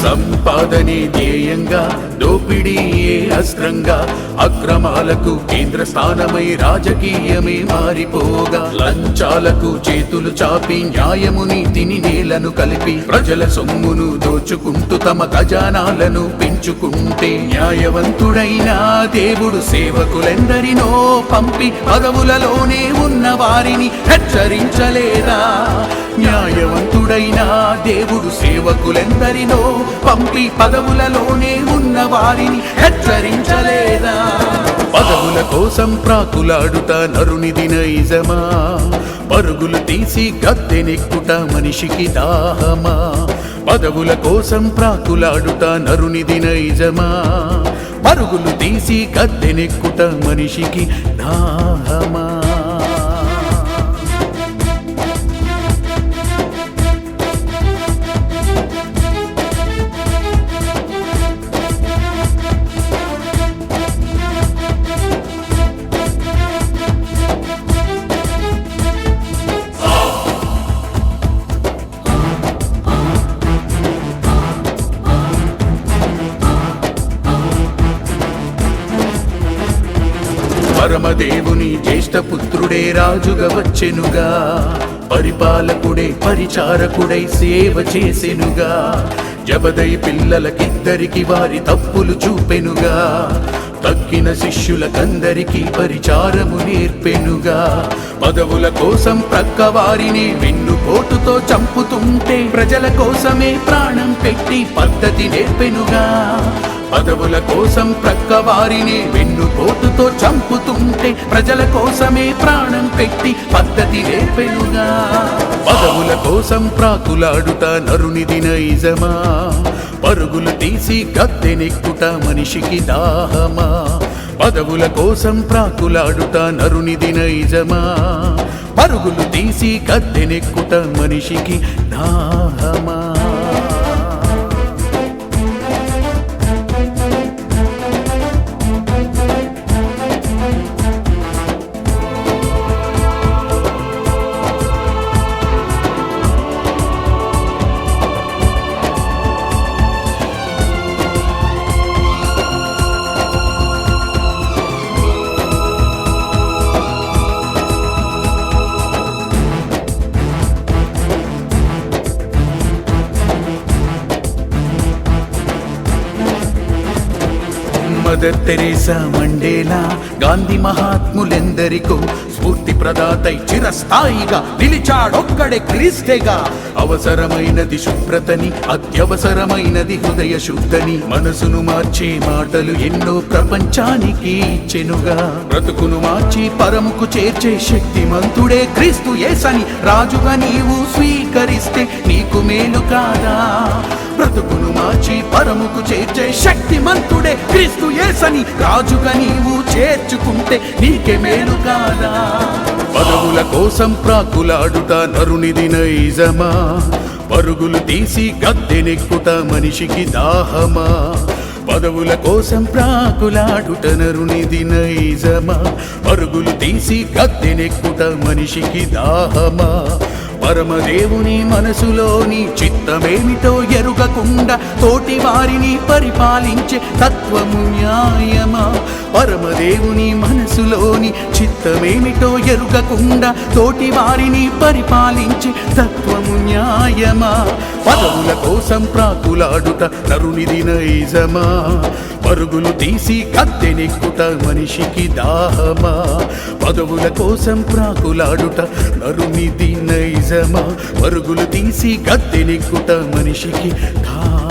సంపాదనే ధ్యేయంగా దోపిడీయే అస్త్రంగా అక్రమాలకు కేంద్ర స్థానమై రాజకీయమే మారిపోగా లంచాలకు చేతులు చాపి న్యాయము నీతిని నేలను కలిపి ప్రజల సొమ్మును దోచుకుంటూ తమ ఖజానాలను పెంచుకుంటే న్యాయవంతుడైన దేవుడు సేవకులెందరినో పంపి పదవులలోనే ఉన్న వారిని హెచ్చరించలేదా న్యాయవంతుడైన దేవుడు సేవకులెందరినో పంపి పదవులలోనే ఉన్న వారిని హెచ్చరించలేదా పదవుల కోసం ప్రాకులాడుట నరునిది నైజమా పరుగులు తీసి గద్దెనెక్కుట మనిషికి దాహమా పదవుల కోసం ప్రాకులాడుట నరునిది నైజమా పరుగులు తీసి గద్దెనెక్కుట మనిషికి దాహమా పరమదేవుని జ్యేష్ఠపుత్రుడే రాజుగా వచ్చెనుగా పరిపాలకుడే పరిచారకుడై సేవ చేసెనుగా జబదయి పిల్లలకిద్దరికి వారి తప్పులు చూపెనుగా తగ్గిన శిష్యులకందరికీ పరిచారము నేర్పెనుగా పదవుల కోసం ప్రక్క వారిని వెన్నుపోటుతో చంపుతుంటే ప్రజల కోసమే ప్రాణం పెట్టి పద్ధతి నేర్పెనుగా పదవుల కోసం ప్రక్క వారిని వెన్నుపోటుతో చంపుతుంటే ప్రజల కోసమే ప్రాణం పెట్టి పద్ధతి నేర్పెనుగా పదవుల కోసం ప్రాకులాడుట నరునిది నైజమా పరుగులు తీసి గద్దెనెక్కుట మనిషికి దాహమా పదవుల కోసం ప్రాకులాడుట నరునిది నైజమా పరుగులు తీసి కత్తెనెక్కుట మనిషికి దాహమా మదర్ తెరేసా మండేలా గాంధీ మహాత్ములెందరికో స్ఫూర్తి ప్రదాతై చిరస్థాయిగా నిలిచాడొక్కడే క్రీస్తేగా అవసరమైనది శుభ్రతని అత్యవసరమైనది హృదయ శుద్ధని మనసును మార్చే మాటలు ఎన్నో ప్రపంచానికి ఇచ్చెనుగా బ్రతుకును మార్చి పరముకు చేర్చే శక్తిమంతుడే క్రీస్తు యేసని రాజుగా నీవు స్వీకరిస్తే నీకు మేలు కాదా బ్రతుకును మార్చి పరముకు చేర్చే శక్తిమంతుడే క్రీస్తు యేసని రాజుగా నీవు చేర్చుకుంటే నీకే మేలు కాదా పదవుల కోసం ప్రాకులాడుట నరునిది నైజమా పరుగులు తీసి గద్దెనెక్కుట మనిషికి దాహమా పదవుల కోసం ప్రాకులాడుట నరునిది నైజమా పరుగులు తీసి గద్దెనెక్కుట మనిషికి దాహమా పరమదేవుని మనసులోని చిత్తమేమిటో ఎరుగకుండా తోటి వారిని పరిపాలించే తత్వము న్యాయమా పరమదేవుని మనసులోని చిత్తమేమిటో ఎరుగకుండా తోటి వారిని పరిపాలించే తత్వము న్యాయమా పదవుల కోసం ప్రాకులాడుట నరునిది నైజమా పరుగులు తీసి గద్దెనెక్కుట మనిషికి దాహమా పదవుల కోసం ప్రాకులాడుట నరునిది నైజమా పరుగులు తీసి గద్దెనెక్కుట మనిషికి దాహమా